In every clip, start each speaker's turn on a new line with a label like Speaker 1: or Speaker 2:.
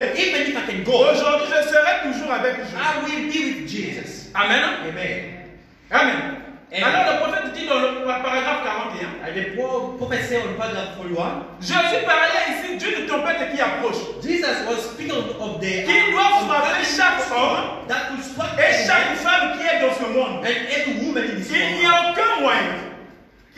Speaker 1: Even if I can go,
Speaker 2: aujourd'hui je serai toujours avec Jésus.
Speaker 1: I will be with Jesus.
Speaker 2: Amen.
Speaker 1: Amen.
Speaker 2: Amen.
Speaker 1: Amen.
Speaker 2: Alors le prophète dit dans le paragraphe 41,
Speaker 1: And the prophet said on paragraph 41,
Speaker 2: Jésus parlait ici d'une tempête qui approche,
Speaker 1: Jesus was speaking of the
Speaker 2: qui doit frapper chaque homme
Speaker 1: that will strike
Speaker 2: et chaque femme qui est dans ce monde.
Speaker 1: and every woman in this
Speaker 2: Il n'y a
Speaker 1: world.
Speaker 2: aucun moyen.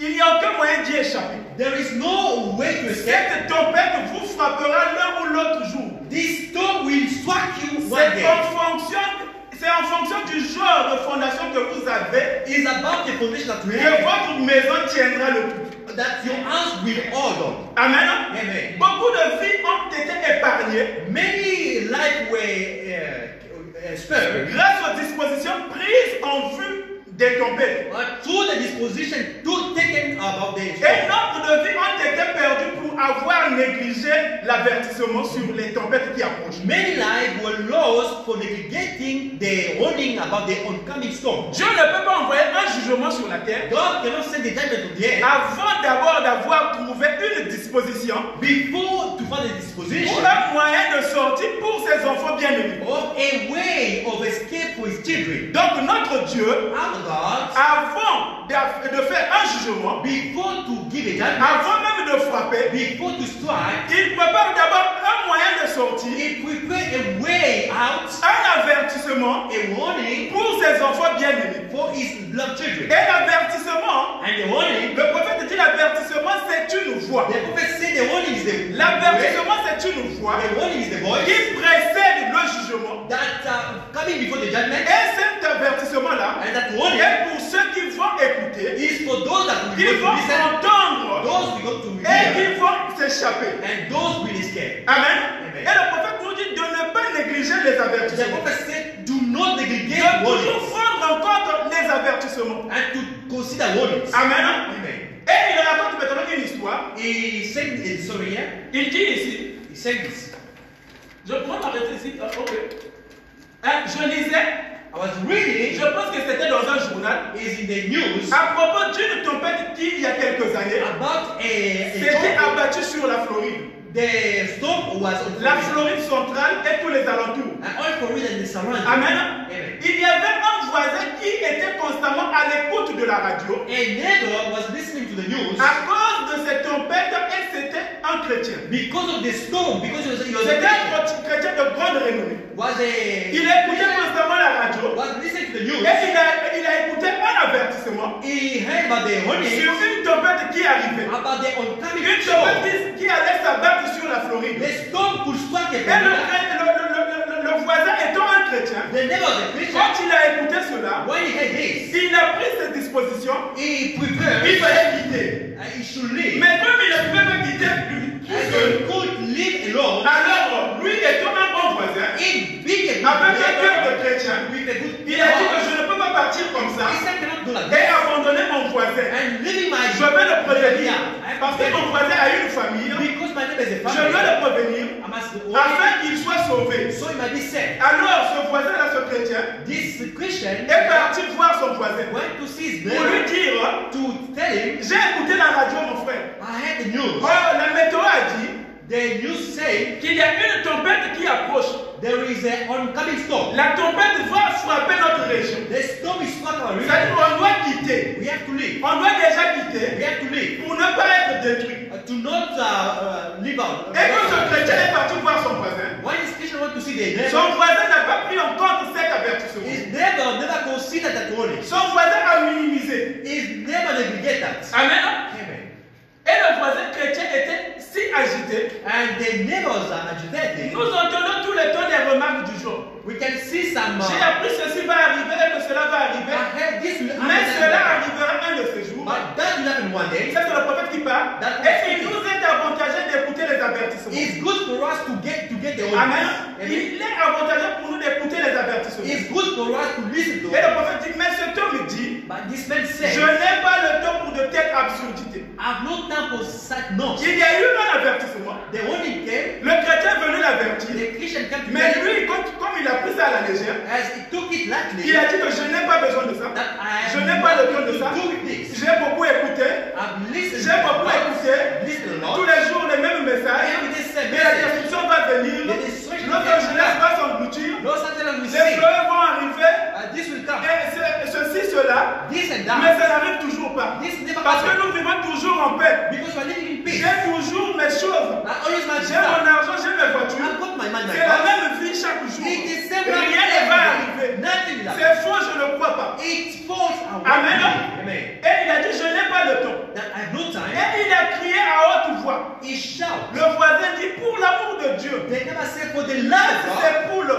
Speaker 2: Il n'y a aucun moyen d'y échapper.
Speaker 1: There is no way to escape.
Speaker 2: Cette tempête vous frappera l'un ou l'autre jour.
Speaker 1: This storm will strike you one
Speaker 2: C'est
Speaker 1: day.
Speaker 2: en fonction du genre de fondation que vous avez
Speaker 1: It's about the foundation that we
Speaker 2: que
Speaker 1: have,
Speaker 2: votre maison tiendra le coup.
Speaker 1: that your house will hold on.
Speaker 2: Amen.
Speaker 1: Amen.
Speaker 2: Beaucoup de vies ont été épargnées
Speaker 1: Many lives were spared
Speaker 2: grâce aux dispositions prises en vue des tempêtes.
Speaker 1: through the disposition to taken about the
Speaker 2: Et
Speaker 1: storm.
Speaker 2: nombre de vies ont été perdues pour avoir négligé l'avertissement sur les tempêtes qui approchent.
Speaker 1: Many lives were lost for neglecting the warning about the oncoming storm.
Speaker 2: Dieu ne peut pas envoyer un jugement sur la terre
Speaker 1: God cannot send the judgment to the earth
Speaker 2: avant d'abord d'avoir trouvé une disposition
Speaker 1: before to find a disposition
Speaker 2: pour un moyen de sortie pour ses enfants bien-aimés.
Speaker 1: of a way of escape for his children.
Speaker 2: Donc notre Dieu,
Speaker 1: Our God,
Speaker 2: avant de faire un jugement,
Speaker 1: before to give a judgment,
Speaker 2: avant même de frapper,
Speaker 1: before to strike,
Speaker 2: il prépare d'abord un moyen de sortie,
Speaker 1: he prepared a way out,
Speaker 2: un avertissement
Speaker 1: a warning
Speaker 2: pour ses enfants bien-aimés.
Speaker 1: for his beloved children.
Speaker 2: Et l'avertissement,
Speaker 1: And the warning,
Speaker 2: le prophète dit l'avertissement c'est une voix.
Speaker 1: the prophet said the warning is the
Speaker 2: L'avertissement c'est une voix
Speaker 1: the warning is the voice
Speaker 2: qui précède le jugement.
Speaker 1: that coming before the judgment,
Speaker 2: Et cet avertissement-là
Speaker 1: and that warning
Speaker 2: est pour ceux qui vont écouter,
Speaker 1: is for those that will
Speaker 2: qui
Speaker 1: go to
Speaker 2: vont
Speaker 1: listen,
Speaker 2: entendre
Speaker 1: those who go to
Speaker 2: et
Speaker 1: hear,
Speaker 2: qui vont s'échapper.
Speaker 1: and those will escape.
Speaker 2: Amen.
Speaker 1: Amen.
Speaker 2: Et le prophète nous dit de ne pas négliger les
Speaker 1: The
Speaker 2: avertissements.
Speaker 1: prophet said, do not
Speaker 2: De
Speaker 1: negligect
Speaker 2: toujours
Speaker 1: warnings
Speaker 2: prendre en compte les avertissements.
Speaker 1: and to consider warnings.
Speaker 2: Amen.
Speaker 1: Amen.
Speaker 2: Et il raconte maintenant une histoire.
Speaker 1: He said in sorry here.
Speaker 2: Il dit ici,
Speaker 1: He said this.
Speaker 2: je prends m'arrêter ici. Ok. Je lisais,
Speaker 1: I was reading.
Speaker 2: je pense que c'était dans un journal,
Speaker 1: Is in the news
Speaker 2: à propos d'une tempête qui, il y a quelques années,
Speaker 1: about
Speaker 2: s'était
Speaker 1: a
Speaker 2: abattue sur la Floride.
Speaker 1: the storm was on
Speaker 2: La Floride centrale et tous les alentours.
Speaker 1: and all Florida and the surrounding.
Speaker 2: Amen.
Speaker 1: Amen.
Speaker 2: Il y avait un voisin qui était constamment à l'écoute de la radio.
Speaker 1: A neighbor was listening to the news
Speaker 2: À cause de cette tempête, et c'était un chrétien.
Speaker 1: because of the storm, because he was
Speaker 2: C'était un chrétien de grande renommée. Il écoutait constamment la radio
Speaker 1: was listening to the news.
Speaker 2: et il a écouté un avertissement
Speaker 1: He heard about the warning
Speaker 2: sur une tempête qui arrivait.
Speaker 1: about the oncoming
Speaker 2: Une
Speaker 1: storm.
Speaker 2: tempête qui allait s'abattre sur la Floride.
Speaker 1: The storm could strike
Speaker 2: Et
Speaker 1: a
Speaker 2: le voisin étant un chrétien,
Speaker 1: The neighbor of the Christian,
Speaker 2: quand il a écouté cela,
Speaker 1: when he heard this,
Speaker 2: il a pris ses dispositions,
Speaker 1: he prepared.
Speaker 2: il fallait quitter.
Speaker 1: He should leave.
Speaker 2: Mais comme il ne pouvait pas quitter lui tout
Speaker 1: And
Speaker 2: seul,
Speaker 1: he could live alone.
Speaker 2: alors lui étant un bon voisin,
Speaker 1: In being
Speaker 2: avec un cœur de chrétien,
Speaker 1: with a good
Speaker 2: il a dit que je ne peux pas partir comme ça
Speaker 1: He said, cannot do like
Speaker 2: et
Speaker 1: that.
Speaker 2: abandonner mon voisin.
Speaker 1: And leaving my
Speaker 2: Je vais le prévenir
Speaker 1: Yeah.
Speaker 2: parce que mon voisin a une famille.
Speaker 1: because my neighbor is a
Speaker 2: Je vais
Speaker 1: family.
Speaker 2: le prévenir
Speaker 1: I must go.
Speaker 2: afin qu'il soit sauvé.
Speaker 1: So it might be said,
Speaker 2: Alors ce voisin-là, ce chrétien,
Speaker 1: this Christian
Speaker 2: est parti voir son voisin
Speaker 1: went to see his
Speaker 2: pour lui
Speaker 1: neighbor
Speaker 2: dire,
Speaker 1: to tell him,
Speaker 2: j'ai écouté la radio mon frère.
Speaker 1: I heard the news.
Speaker 2: Oh, la météo a dit
Speaker 1: The news say
Speaker 2: qu'il y a une tempête qui approche.
Speaker 1: there is an oncoming storm.
Speaker 2: La tempête va frapper notre région.
Speaker 1: The storm is struck our
Speaker 2: C'est-à-dire
Speaker 1: region.
Speaker 2: qu'on doit quitter.
Speaker 1: We have to leave.
Speaker 2: On doit déjà
Speaker 1: We
Speaker 2: quitter
Speaker 1: have to leave.
Speaker 2: pour ne pas être détruit.
Speaker 1: To not live out.
Speaker 2: Et quand ce chrétien est parti voir son voisin,
Speaker 1: When this Christian went to see the neighbor,
Speaker 2: son voisin n'a pas pris en compte cet avertissement.
Speaker 1: his neighbor never considered that warning.
Speaker 2: Son voisin a minimisé.
Speaker 1: His neighbor neglected that.
Speaker 2: Amen.
Speaker 1: Amen.
Speaker 2: Et le voisin chrétien était si agité.
Speaker 1: And the neighbors are agitated.
Speaker 2: Nous entendons tous les temps des remarques du genre.
Speaker 1: We can see some.
Speaker 2: J'ai appris ceci va arriver et que cela va arriver.
Speaker 1: I heard this will
Speaker 2: Mais cela
Speaker 1: happen.
Speaker 2: arrivera un de ces jours.
Speaker 1: But that will happen one day.
Speaker 2: Ça c'est le prophète qui parle. Et il nous est avantageux d'écouter les avertissements.
Speaker 1: It's good for us to get the
Speaker 2: Amen.
Speaker 1: warning.
Speaker 2: Il est avantageux pour nous d'écouter les avertissements.
Speaker 1: It's good for us to listen to
Speaker 2: Et le
Speaker 1: it.
Speaker 2: prophète dit, mais cet homme dit,
Speaker 1: But this man
Speaker 2: je
Speaker 1: said,
Speaker 2: n'ai pas le temps pour de telles absurdités.
Speaker 1: I've no time for such nonsense.
Speaker 2: Il y a eu un avertissement.
Speaker 1: The warning came.
Speaker 2: Le chrétien est venu l'avertir.
Speaker 1: The Christian came to
Speaker 2: Mais
Speaker 1: tell him,
Speaker 2: lui, comme il a pris ça à la légère,
Speaker 1: as he took it lightly,
Speaker 2: il a dit que je n'ai pas besoin de ça.
Speaker 1: that I
Speaker 2: Je
Speaker 1: am
Speaker 2: n'ai pas le temps
Speaker 1: not
Speaker 2: de ça.
Speaker 1: to do with this.
Speaker 2: J'ai beaucoup écouté.
Speaker 1: I've listened.
Speaker 2: J'ai beaucoup écouté.
Speaker 1: Listen a
Speaker 2: Tous
Speaker 1: lot.
Speaker 2: les jours les mêmes messages.
Speaker 1: Every day same
Speaker 2: Mais la
Speaker 1: message.
Speaker 2: destruction va venir
Speaker 1: The destruction
Speaker 2: lorsque
Speaker 1: can
Speaker 2: Mais
Speaker 1: die.
Speaker 2: ça n'arrive toujours pas.
Speaker 1: This never
Speaker 2: Parce que
Speaker 1: happens.
Speaker 2: nous vivons toujours en paix.
Speaker 1: Because we're living in peace.
Speaker 2: J'ai toujours mes choses.
Speaker 1: I always my
Speaker 2: J'ai mon argent, j'ai mes voitures.
Speaker 1: I've got my money, my
Speaker 2: C'est la
Speaker 1: house.
Speaker 2: même vie chaque jour.
Speaker 1: It is same
Speaker 2: Rien
Speaker 1: like
Speaker 2: ne va
Speaker 1: every
Speaker 2: arriver.
Speaker 1: day. Nothing will happen.
Speaker 2: C'est faux, je ne crois pas.
Speaker 1: It's false.
Speaker 2: Amen.
Speaker 1: Amen.
Speaker 2: Et il a dit, je n'ai pas le temps.
Speaker 1: That I have no time.
Speaker 2: Et il a crié à haute voix.
Speaker 1: He shout.
Speaker 2: Le voisin dit, pour l'amour de Dieu,
Speaker 1: They never say for the
Speaker 2: laisse
Speaker 1: love of God.
Speaker 2: ces poules.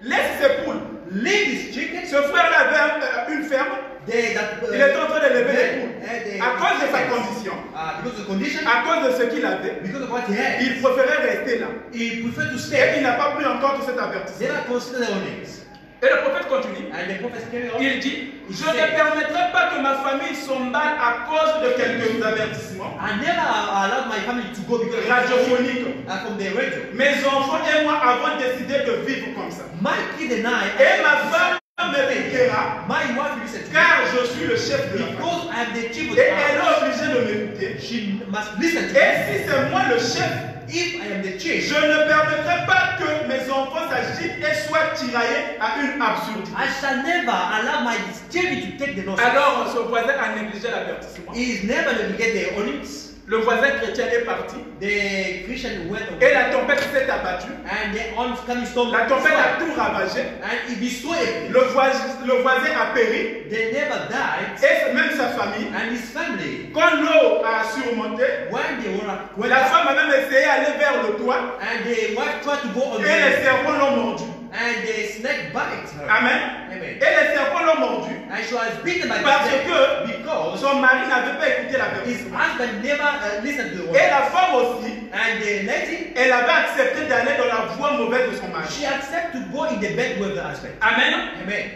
Speaker 2: Laisse ces poules.
Speaker 1: Leave this chicken.
Speaker 2: Ce frère-là avait une ferme.
Speaker 1: They, that,
Speaker 2: Il était en train de lever les
Speaker 1: they-
Speaker 2: poules.
Speaker 1: they-
Speaker 2: À cause de sa condition,
Speaker 1: because of the condition,
Speaker 2: à cause de ce qu'il avait,
Speaker 1: because of what he had,
Speaker 2: il préférait rester là.
Speaker 1: he preferred to
Speaker 2: Et
Speaker 1: stay.
Speaker 2: il n'a pas pris en compte cet avertissement.
Speaker 1: Never consider the warnings.
Speaker 2: Et le prophète continue.
Speaker 1: And the prophet carry on.
Speaker 2: Il dit, je ne permettrai pas que ma famille s'emballe à cause de quelques avertissements
Speaker 1: I never allowed my family to go because
Speaker 2: radiophoniques.
Speaker 1: from the radio.
Speaker 2: Mes enfants et moi avons décidé de vivre comme ça.
Speaker 1: My kid and I,
Speaker 2: Et ma femme m'écoutera
Speaker 1: my wife listens to me
Speaker 2: car je suis le chef de la famille.
Speaker 1: because I am the chief of
Speaker 2: Et
Speaker 1: the
Speaker 2: elle
Speaker 1: house.
Speaker 2: est obligée de m'écouter.
Speaker 1: She must listen to
Speaker 2: Et
Speaker 1: me.
Speaker 2: si c'est moi le chef,
Speaker 1: If I am the chief,
Speaker 2: je ne permettrai pas que mes enfants s'agitent et soient tiraillés à une absurdité.
Speaker 1: I shall never allow my children to take the nonsense.
Speaker 2: Alors ce voisin a négligé l'avertissement.
Speaker 1: He is never going to get the warnings.
Speaker 2: Le voisin chrétien est parti
Speaker 1: The Christian went
Speaker 2: et
Speaker 1: away.
Speaker 2: la tempête s'est abattue.
Speaker 1: And the oncoming storm
Speaker 2: La tempête a tout ravagé.
Speaker 1: and it destroyed.
Speaker 2: Le voisin a péri
Speaker 1: They never died.
Speaker 2: et même sa famille.
Speaker 1: And his family,
Speaker 2: Quand l'eau a surmonté,
Speaker 1: when they were
Speaker 2: la femme a même essayé d'aller vers le toit
Speaker 1: and the wife tried to go on
Speaker 2: et les
Speaker 1: the
Speaker 2: serpents l'ont mordu.
Speaker 1: and the snake bite her.
Speaker 2: Amen.
Speaker 1: Amen.
Speaker 2: Et les serpents l'ont mordu
Speaker 1: And she was beaten by
Speaker 2: parce
Speaker 1: the snake
Speaker 2: que
Speaker 1: because
Speaker 2: son mari n'avait pas écouté
Speaker 1: his
Speaker 2: l'avertissement.
Speaker 1: husband never listened to the
Speaker 2: Et
Speaker 1: word.
Speaker 2: la femme aussi,
Speaker 1: And the lady,
Speaker 2: elle avait accepté d'aller dans la voie mauvaise de son mari.
Speaker 1: she accepted to go in the bed with the husband.
Speaker 2: Amen.
Speaker 1: Amen.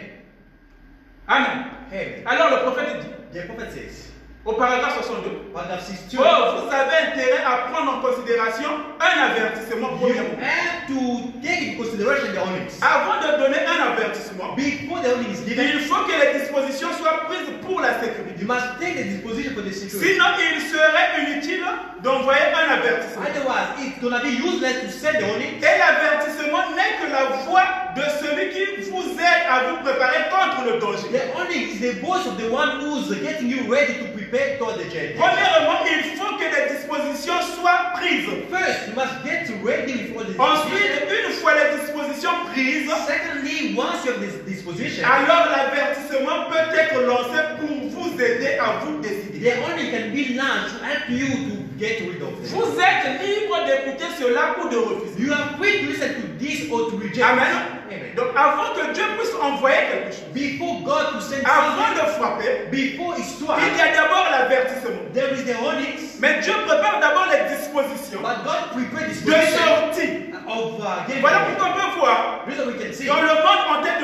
Speaker 2: Amen.
Speaker 1: Amen.
Speaker 2: Alors le prophète dit,
Speaker 1: The prophet says,
Speaker 2: au paragraphe 62,
Speaker 1: paragraph 62,
Speaker 2: oh, vous avez intérêt à prendre en considération un avertissement
Speaker 1: you
Speaker 2: premièrement.
Speaker 1: have to take into consideration the warnings.
Speaker 2: Avant de donner un avertissement,
Speaker 1: Before the warning is given,
Speaker 2: il faut que les dispositions soient prises pour la sécurité.
Speaker 1: you must take the disposition for the security.
Speaker 2: Sinon, il serait inutile d'envoyer un avertissement.
Speaker 1: Otherwise, it's going to be useless to send the warning.
Speaker 2: Et l'avertissement n'est que la voix de celui qui vous aide à vous préparer contre le danger.
Speaker 1: The warning is the voice of the one who's getting you ready to prepare toward the journey.
Speaker 2: Premièrement, il faut que les dispositions soient prises.
Speaker 1: First, you must get ready with all the
Speaker 2: Ensuite, une fois les dispositions prises,
Speaker 1: Secondly, once you have this disposition,
Speaker 2: alors l'avertissement peut être lancé pour vous aider à vous décider.
Speaker 1: the warning can be launched to help you to get rid of it.
Speaker 2: Vous êtes libre d'écouter cela ou de refuser.
Speaker 1: You are free to listen to this or to reject.
Speaker 2: Amen.
Speaker 1: Amen.
Speaker 2: Donc avant que Dieu puisse envoyer quelque chose,
Speaker 1: Before God to send
Speaker 2: avant
Speaker 1: something,
Speaker 2: de frapper,
Speaker 1: before it
Speaker 2: il
Speaker 1: strikes,
Speaker 2: y a d'abord l'avertissement.
Speaker 1: there is the warnings.
Speaker 2: Mais Dieu prépare d'abord les dispositions
Speaker 1: But God prepared
Speaker 2: de
Speaker 1: disposition
Speaker 2: sortie.
Speaker 1: of getting
Speaker 2: Voilà
Speaker 1: ready.
Speaker 2: pourquoi on peut voir
Speaker 1: Reason we can see,
Speaker 2: dans le monde en tête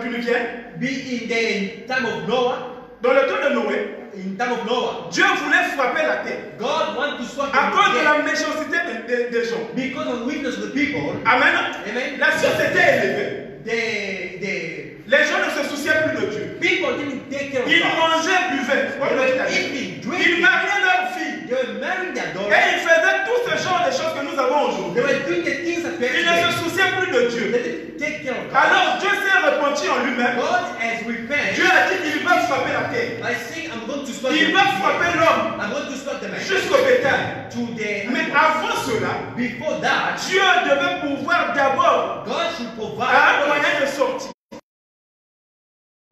Speaker 2: d'une vieille,
Speaker 1: be in the time of Noah,
Speaker 2: dans le temps de Noé,
Speaker 1: in time of Noah,
Speaker 2: Dieu voulait frapper la terre
Speaker 1: God wants to strike
Speaker 2: à cause de
Speaker 1: the
Speaker 2: la méchanceté des gens.
Speaker 1: because of the weakness of the people.
Speaker 2: Amen.
Speaker 1: Amen.
Speaker 2: La société est élevée.
Speaker 1: The
Speaker 2: Les gens ne se souciaient plus de Dieu.
Speaker 1: people didn't take care of
Speaker 2: Ils
Speaker 1: God.
Speaker 2: mangeaient, buvaient. Comme le dit la Bible.
Speaker 1: Eating,
Speaker 2: Ils
Speaker 1: drinking,
Speaker 2: mariaient leurs filles.
Speaker 1: they were marrying their
Speaker 2: Et
Speaker 1: daughters.
Speaker 2: ils faisaient tout ce genre de choses que nous avons
Speaker 1: They
Speaker 2: aujourd'hui.
Speaker 1: were doing the things that
Speaker 2: Ils ne
Speaker 1: parents
Speaker 2: se souciaient plus de
Speaker 1: did.
Speaker 2: Dieu.
Speaker 1: They didn't take care of God.
Speaker 2: Alors Dieu s'est repenti en lui-même.
Speaker 1: God has repented
Speaker 2: Dieu a dit qu'il va frapper la terre.
Speaker 1: by saying, I'm going to strike
Speaker 2: Il
Speaker 1: the
Speaker 2: va
Speaker 1: man.
Speaker 2: frapper l'homme
Speaker 1: I'm going to strike the man.
Speaker 2: jusqu'au bétail.
Speaker 1: To the
Speaker 2: Mais avant cela,
Speaker 1: before that,
Speaker 2: Dieu devait pouvoir d'abord
Speaker 1: God should
Speaker 2: un
Speaker 1: provide
Speaker 2: moyen de sortie.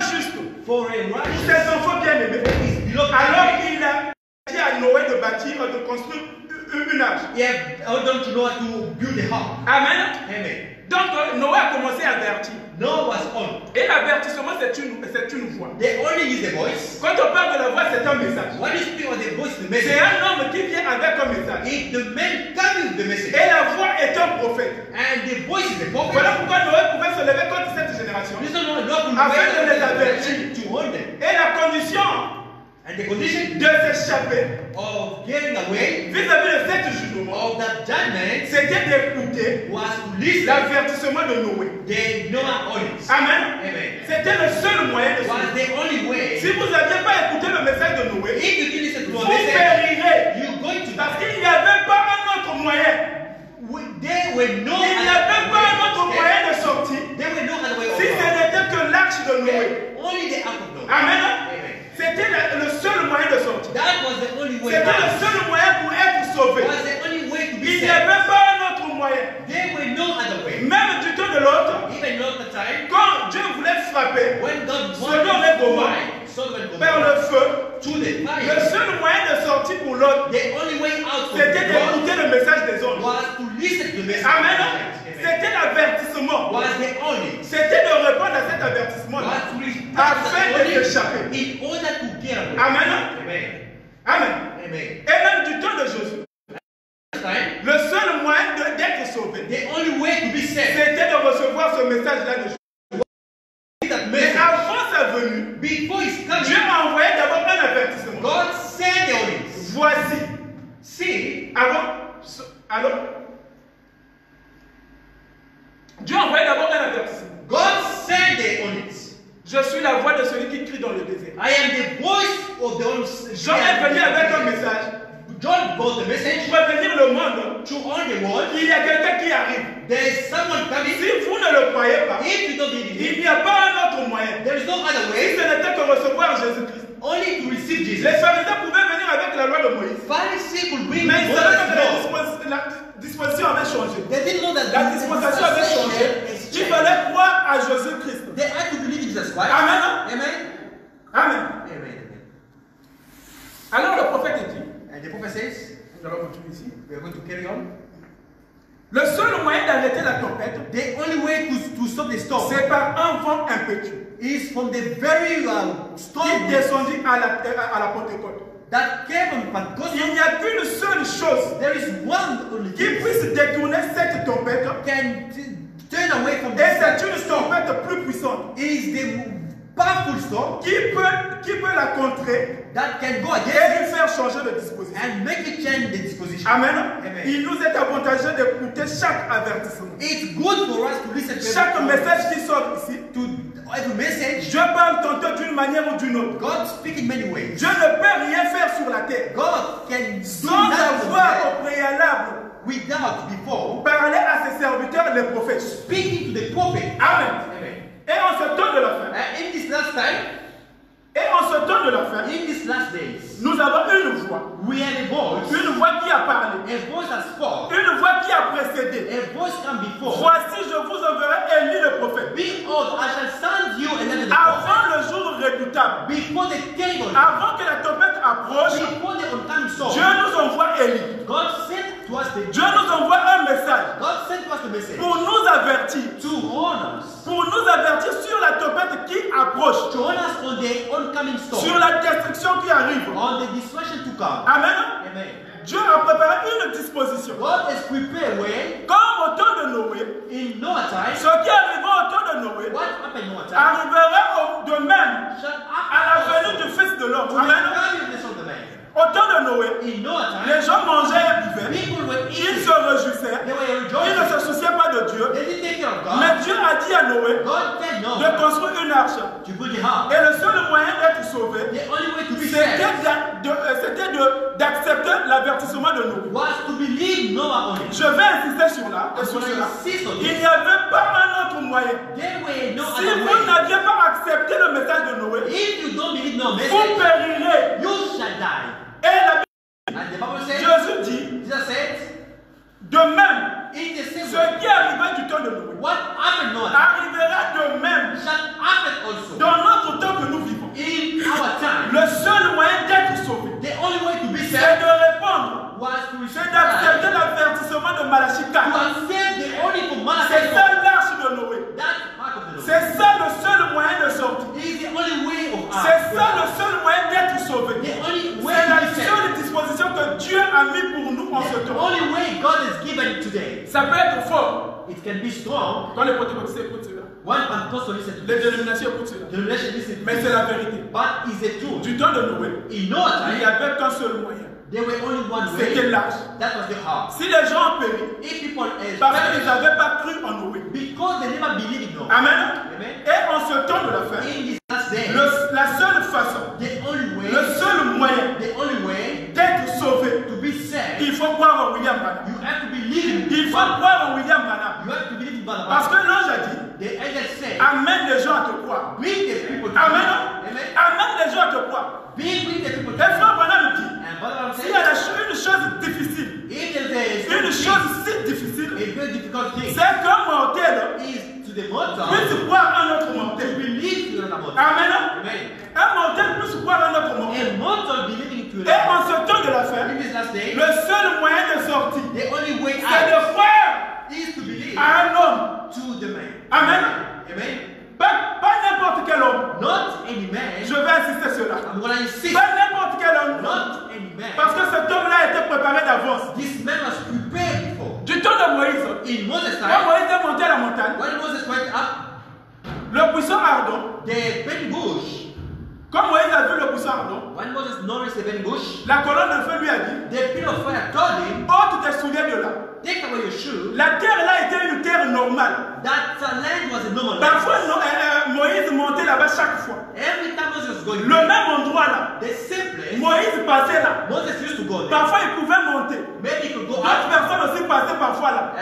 Speaker 2: Juste
Speaker 1: for a
Speaker 2: pour
Speaker 1: righteous
Speaker 2: ses enfants bien-aimés.
Speaker 1: is beloved.
Speaker 2: Alors qu'il a dit à Noé de bâtir, de construire une arche.
Speaker 1: He had ordered to know how to build a house.
Speaker 2: Amen.
Speaker 1: Amen.
Speaker 2: Donc Noé a commencé à avertir.
Speaker 1: Noah was on.
Speaker 2: Et l'avertissement, c'est une voix.
Speaker 1: The only is the voice.
Speaker 2: Quand on parle de la voix, c'est un message.
Speaker 1: What is speaking of the voice, the
Speaker 2: C'est
Speaker 1: message?
Speaker 2: un homme qui vient avec un message.
Speaker 1: If the man carries the message,
Speaker 2: Et la voix est un prophète.
Speaker 1: and the voice is the prophet,
Speaker 2: Voilà pourquoi Noé pouvait se lever contre cette génération.
Speaker 1: reason why God will
Speaker 2: Afin
Speaker 1: wait
Speaker 2: de les avertir.
Speaker 1: to hold them.
Speaker 2: Et la condition
Speaker 1: And the condition
Speaker 2: de s'échapper
Speaker 1: of getting away
Speaker 2: vis-à-vis de cet jugement,
Speaker 1: of that judgment
Speaker 2: c'était d'écouter
Speaker 1: was to listen
Speaker 2: l'avertissement de Noé.
Speaker 1: the Noah orders.
Speaker 2: Amen.
Speaker 1: Amen.
Speaker 2: C'était le seul moyen de
Speaker 1: Was
Speaker 2: sauver.
Speaker 1: the only way.
Speaker 2: Si vous n'aviez pas écouté le message de Noé,
Speaker 1: If you didn't listen to
Speaker 2: vous
Speaker 1: our message,
Speaker 2: périrez.
Speaker 1: you're going to
Speaker 2: Parce
Speaker 1: die.
Speaker 2: qu'il n'y avait pas un autre moyen.
Speaker 1: There were no
Speaker 2: Il n'y avait pas un autre
Speaker 1: other
Speaker 2: moyen de sortie
Speaker 1: There were no other way
Speaker 2: si ce
Speaker 1: of
Speaker 2: n'était que l'arche de Noé.
Speaker 1: only the act of Noah.
Speaker 2: Amen. C'était le seul moyen de sortir.
Speaker 1: That was the only way
Speaker 2: C'était le
Speaker 1: out.
Speaker 2: seul moyen pour être sauvé.
Speaker 1: Was the only way to be
Speaker 2: Il n'y
Speaker 1: saved.
Speaker 2: avait pas un autre moyen.
Speaker 1: There were no other way.
Speaker 2: Même du temps de l'autre,
Speaker 1: Even not the time
Speaker 2: quand Dieu voulait frapper
Speaker 1: when God
Speaker 2: Sodome et
Speaker 1: wanted to
Speaker 2: Gomorrhe
Speaker 1: fight Sodom and
Speaker 2: par
Speaker 1: Gomorrah
Speaker 2: le feu,
Speaker 1: to the
Speaker 2: le
Speaker 1: fire,
Speaker 2: seul moyen de sortir pour l'autre,
Speaker 1: the only way out for
Speaker 2: c'était
Speaker 1: God
Speaker 2: d'écouter le message des autres.
Speaker 1: was to listen to the message.
Speaker 2: Amen.
Speaker 1: Amen.
Speaker 2: C'était l'avertissement.
Speaker 1: Was the only.
Speaker 2: C'était de répondre à cet avertissement-là
Speaker 1: Was to listen.
Speaker 2: afin de t'échapper.
Speaker 1: In order to get away.
Speaker 2: Amen.
Speaker 1: Amen.
Speaker 2: Amen.
Speaker 1: Amen.
Speaker 2: Et même du temps de Jésus,
Speaker 1: Time,
Speaker 2: le seul moyen d'être sauvé,
Speaker 1: the only way to be saved.
Speaker 2: c'était de recevoir ce message-là de Jésus.
Speaker 1: That
Speaker 2: Mais
Speaker 1: message.
Speaker 2: avant sa venue,
Speaker 1: Before his
Speaker 2: Dieu
Speaker 1: coming,
Speaker 2: a envoyé d'abord un avertissement.
Speaker 1: God sent the warnings.
Speaker 2: Voici.
Speaker 1: See,
Speaker 2: Alors, Dieu a envoyé d'abord un avertissement.
Speaker 1: God sent the warnings.
Speaker 2: Je suis la voix de celui qui crie dans le désert.
Speaker 1: I am the voice of the one.
Speaker 2: Jean est venu avec un message
Speaker 1: John brought the message
Speaker 2: pour prévenir le monde.
Speaker 1: to all the world.
Speaker 2: Il y a quelqu'un qui arrive.
Speaker 1: There is someone coming.
Speaker 2: Si vous ne le croyez pas,
Speaker 1: If you don't believe
Speaker 2: il
Speaker 1: it,
Speaker 2: n'y a pas un autre moyen.
Speaker 1: there is no other
Speaker 2: Si
Speaker 1: way
Speaker 2: ce n'était que recevoir Jésus-Christ.
Speaker 1: only to receive Jesus.
Speaker 2: Les pharisiens pouvaient venir avec la loi de Moïse.
Speaker 1: Pharisees will bring
Speaker 2: Mais ils savaient que
Speaker 1: Moses' law.
Speaker 2: la disposition avait changé.
Speaker 1: They didn't know that
Speaker 2: La
Speaker 1: the
Speaker 2: dispensation avait changé.
Speaker 1: is
Speaker 2: Il
Speaker 1: changed.
Speaker 2: fallait croire à Jésus-Christ.
Speaker 1: They had to believe in Jesus Christ.
Speaker 2: Amen.
Speaker 1: Amen.
Speaker 2: Amen.
Speaker 1: Amen.
Speaker 2: Alors le prophète dit,
Speaker 1: And the prophet says,
Speaker 2: nous allons continuer ici,
Speaker 1: we are going to carry on.
Speaker 2: le seul moyen d'arrêter la tempête,
Speaker 1: The only way to stop the storm
Speaker 2: c'est par un vent impétueux
Speaker 1: is from the very
Speaker 2: qui
Speaker 1: storm
Speaker 2: descendit à la Pentecôte.
Speaker 1: that came on Pentecost.
Speaker 2: Il n'y a qu'une seule chose
Speaker 1: There is one only
Speaker 2: qui
Speaker 1: thing
Speaker 2: puisse détourner cette tempête,
Speaker 1: can turn away from
Speaker 2: et
Speaker 1: this.
Speaker 2: c'est une tempête plus puissante
Speaker 1: Is the powerful storm
Speaker 2: qui peut la contrer
Speaker 1: that can go
Speaker 2: et
Speaker 1: against
Speaker 2: lui faire changer de disposition.
Speaker 1: and make it change the disposition.
Speaker 2: Amen.
Speaker 1: Amen.
Speaker 2: Il nous est avantageux d'écouter chaque avertissement.
Speaker 1: It's good for us to listen to
Speaker 2: Chaque
Speaker 1: every-
Speaker 2: message qui sort ici,
Speaker 1: to every message.
Speaker 2: Dieu parle tantôt d'une manière ou d'une autre.
Speaker 1: God speaks in many ways.
Speaker 2: Dieu ne peut rien faire sur la terre
Speaker 1: God can do
Speaker 2: sans
Speaker 1: that
Speaker 2: avoir au préalable
Speaker 1: without before
Speaker 2: parlé à ses serviteurs, les prophètes.
Speaker 1: speaking to the prophet.
Speaker 2: Amen.
Speaker 1: Amen.
Speaker 2: Et en ce temps de la fin,
Speaker 1: And in this last time, in these last days,
Speaker 2: nous avons une voix
Speaker 1: we have
Speaker 2: qui a parlé,
Speaker 1: a voice that spoke,
Speaker 2: une voix qui a précédé.
Speaker 1: a voice come before.
Speaker 2: Voici, je vous enverrai Élie le prophète.
Speaker 1: Behold, I shall send you another prophet
Speaker 2: Avant le jour redoutable,
Speaker 1: before the table,
Speaker 2: avant que la tempête approche,
Speaker 1: before the oncoming storm.
Speaker 2: Dieu nous envoie Élie.
Speaker 1: God sent to us the
Speaker 2: Dieu nous envoie un message
Speaker 1: God sent to us the message
Speaker 2: pour nous avertir,
Speaker 1: to warn us,
Speaker 2: sur la tempête qui approche,
Speaker 1: to warn us on the oncoming storm,
Speaker 2: sur la destruction qui arrive.
Speaker 1: on the destruction to come.
Speaker 2: Amen.
Speaker 1: Amen.
Speaker 2: Dieu a préparé une disposition.
Speaker 1: God has prepared a way
Speaker 2: Comme au temps de Noé,
Speaker 1: in Noah time.
Speaker 2: ce qui arriva au temps de Noé
Speaker 1: What happened in Noah time
Speaker 2: arrivera de même
Speaker 1: shall
Speaker 2: à la
Speaker 1: happen
Speaker 2: venue du Fils de l'homme.
Speaker 1: to the
Speaker 2: Amen.
Speaker 1: coming of the Son of Man.
Speaker 2: Au temps de Noé,
Speaker 1: In Noah time,
Speaker 2: les gens mangeaient et buvaient,
Speaker 1: people were
Speaker 2: ils
Speaker 1: eating,
Speaker 2: se réjouissaient,
Speaker 1: they were
Speaker 2: ils ne
Speaker 1: rejoicing.
Speaker 2: se souciaient pas de Dieu.
Speaker 1: They didn't take care of God.
Speaker 2: Mais Dieu a dit à Noé
Speaker 1: God said no
Speaker 2: de construire une arche.
Speaker 1: to build the house.
Speaker 2: Et le seul moyen d'être sauvé,
Speaker 1: The only way to be
Speaker 2: c'était
Speaker 1: saved
Speaker 2: d'accepter l'avertissement de Noé.
Speaker 1: was to believe Noah only.
Speaker 2: Je vais insister sur là et
Speaker 1: I'm
Speaker 2: sur
Speaker 1: going to
Speaker 2: cela.
Speaker 1: insist on
Speaker 2: Il
Speaker 1: this.
Speaker 2: n'y avait pas un autre moyen.
Speaker 1: There were no
Speaker 2: Si
Speaker 1: other
Speaker 2: vous
Speaker 1: way.
Speaker 2: n'aviez pas accepté le message de Noé,
Speaker 1: If you don't believe no
Speaker 2: vous
Speaker 1: message,
Speaker 2: périrez.
Speaker 1: you shall die.
Speaker 2: Et la
Speaker 1: And the Bible says,
Speaker 2: Jésus dit,
Speaker 1: Jesus said,
Speaker 2: de même,
Speaker 1: in the same
Speaker 2: ce
Speaker 1: way,
Speaker 2: qui arriva du temps de Noé
Speaker 1: what happened Noah
Speaker 2: arrivera de même
Speaker 1: shall happen also.
Speaker 2: dans notre temps que nous vivons.
Speaker 1: In our time,
Speaker 2: Le seul moyen d'être sauvé,
Speaker 1: the only way to be
Speaker 2: c'est
Speaker 1: saved
Speaker 2: de répondre,
Speaker 1: was to receive
Speaker 2: c'est
Speaker 1: Christ.
Speaker 2: d'accepter l'avertissement de Malachie
Speaker 1: To
Speaker 2: 4.
Speaker 1: accept the only for
Speaker 2: C'est
Speaker 1: Malachi.
Speaker 2: ça l'arche de Noé.
Speaker 1: That's part of the law.
Speaker 2: C'est ça le seul moyen de sortir.
Speaker 1: It is the only way of us.
Speaker 2: C'est ça le seul moyen d'être sauvé.
Speaker 1: The only way
Speaker 2: C'est
Speaker 1: to
Speaker 2: la
Speaker 1: be saved.
Speaker 2: seule disposition que Dieu a mis pour nous en ce
Speaker 1: The
Speaker 2: temps.
Speaker 1: only way God has given today.
Speaker 2: Ça peut être fort.
Speaker 1: It can be strong.
Speaker 2: Quand les pentecôtistes écoutent cela,
Speaker 1: One Pentecostal listen to
Speaker 2: les
Speaker 1: this.
Speaker 2: dénominations écoutent cela.
Speaker 1: The relation listen to
Speaker 2: Mais
Speaker 1: this.
Speaker 2: c'est la vérité.
Speaker 1: But is the truth.
Speaker 2: Du temps de Noé,
Speaker 1: In Noah
Speaker 2: il n'y
Speaker 1: time,
Speaker 2: avait qu'un seul moyen.
Speaker 1: there were only one
Speaker 2: C'était
Speaker 1: way.
Speaker 2: l'arche.
Speaker 1: That was the house.
Speaker 2: Si les gens ont péri,
Speaker 1: If people
Speaker 2: parce qu'ils n'avaient pas cru en Noé.
Speaker 1: because they never believed in Noah.
Speaker 2: Amen.
Speaker 1: Amen.
Speaker 2: Et en ce temps de la fin,
Speaker 1: In this last day,
Speaker 2: la seule façon,
Speaker 1: the only way,
Speaker 2: le seul moyen
Speaker 1: the only way
Speaker 2: d'être sauvé,
Speaker 1: to be saved,
Speaker 2: il faut croire en William Branham.
Speaker 1: you have to believe in
Speaker 2: Il faut croire en William Branham.
Speaker 1: You have to believe in God.
Speaker 2: Parce que l'ange a dit,
Speaker 1: The angel said,
Speaker 2: amène les gens à te croire.
Speaker 1: bring the people to
Speaker 2: Amen.
Speaker 1: me. Amen.
Speaker 2: Amène les gens à te croire.
Speaker 1: difficult thing.
Speaker 2: C'est qu'un mortel
Speaker 1: Is to the mortal
Speaker 2: puisse croire un autre
Speaker 1: to
Speaker 2: mortel.
Speaker 1: believe in another mortal.
Speaker 2: Amen.
Speaker 1: Amen.
Speaker 2: Un mortel puisse croire un autre mortel.
Speaker 1: A mortal believing to
Speaker 2: Et en ce
Speaker 1: another
Speaker 2: temps de la
Speaker 1: mortal.
Speaker 2: fin,
Speaker 1: In this last day,
Speaker 2: le seul moyen de sortie,
Speaker 1: the only way
Speaker 2: c'est de
Speaker 1: out
Speaker 2: croire
Speaker 1: is to believe
Speaker 2: à un homme.
Speaker 1: to the man.
Speaker 2: Amen.
Speaker 1: Amen.
Speaker 2: Pas n'importe quel homme.
Speaker 1: Not any man.
Speaker 2: Je vais insister sur cela.
Speaker 1: I'm going to insist.
Speaker 2: Pas n'importe quel homme.
Speaker 1: Not any man.
Speaker 2: Parce que cet homme-là a été préparé d'avance.
Speaker 1: This man was prepared before.
Speaker 2: Du temps de Moïse,
Speaker 1: In Moses'
Speaker 2: quand
Speaker 1: time,
Speaker 2: Moïse est monté à la montagne,
Speaker 1: when Moses went up,
Speaker 2: le buisson ardent,
Speaker 1: the burning bush,
Speaker 2: quand Moïse a vu le buisson ardent,
Speaker 1: when Moses noticed the burning bush,
Speaker 2: la colonne de feu lui a dit,
Speaker 1: the pillar of fire told him,
Speaker 2: oh, tu te souviens de là.
Speaker 1: take away your shoe.
Speaker 2: La terre là était une terre normale.
Speaker 1: That land was a normal land.
Speaker 2: Parfois, Moïse montait là-bas chaque fois.
Speaker 1: Every time Moses was going
Speaker 2: Le même endroit là.
Speaker 1: the same place,
Speaker 2: Moïse passait là.
Speaker 1: Moses used to go there.
Speaker 2: Parfois, il pouvait monter.
Speaker 1: Maybe he could go
Speaker 2: D'autres
Speaker 1: up.
Speaker 2: personnes aussi passaient parfois là.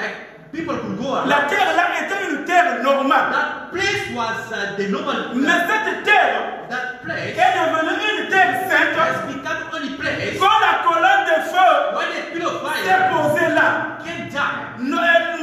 Speaker 1: People could go around.
Speaker 2: La terre là était une terre normale.
Speaker 1: That place was the normal
Speaker 2: Mais cette terre
Speaker 1: That place
Speaker 2: est devenue une terre sainte
Speaker 1: has become only place
Speaker 2: quand la colonne de feu
Speaker 1: when the pillar of
Speaker 2: s'est
Speaker 1: fire
Speaker 2: posée là.
Speaker 1: came down.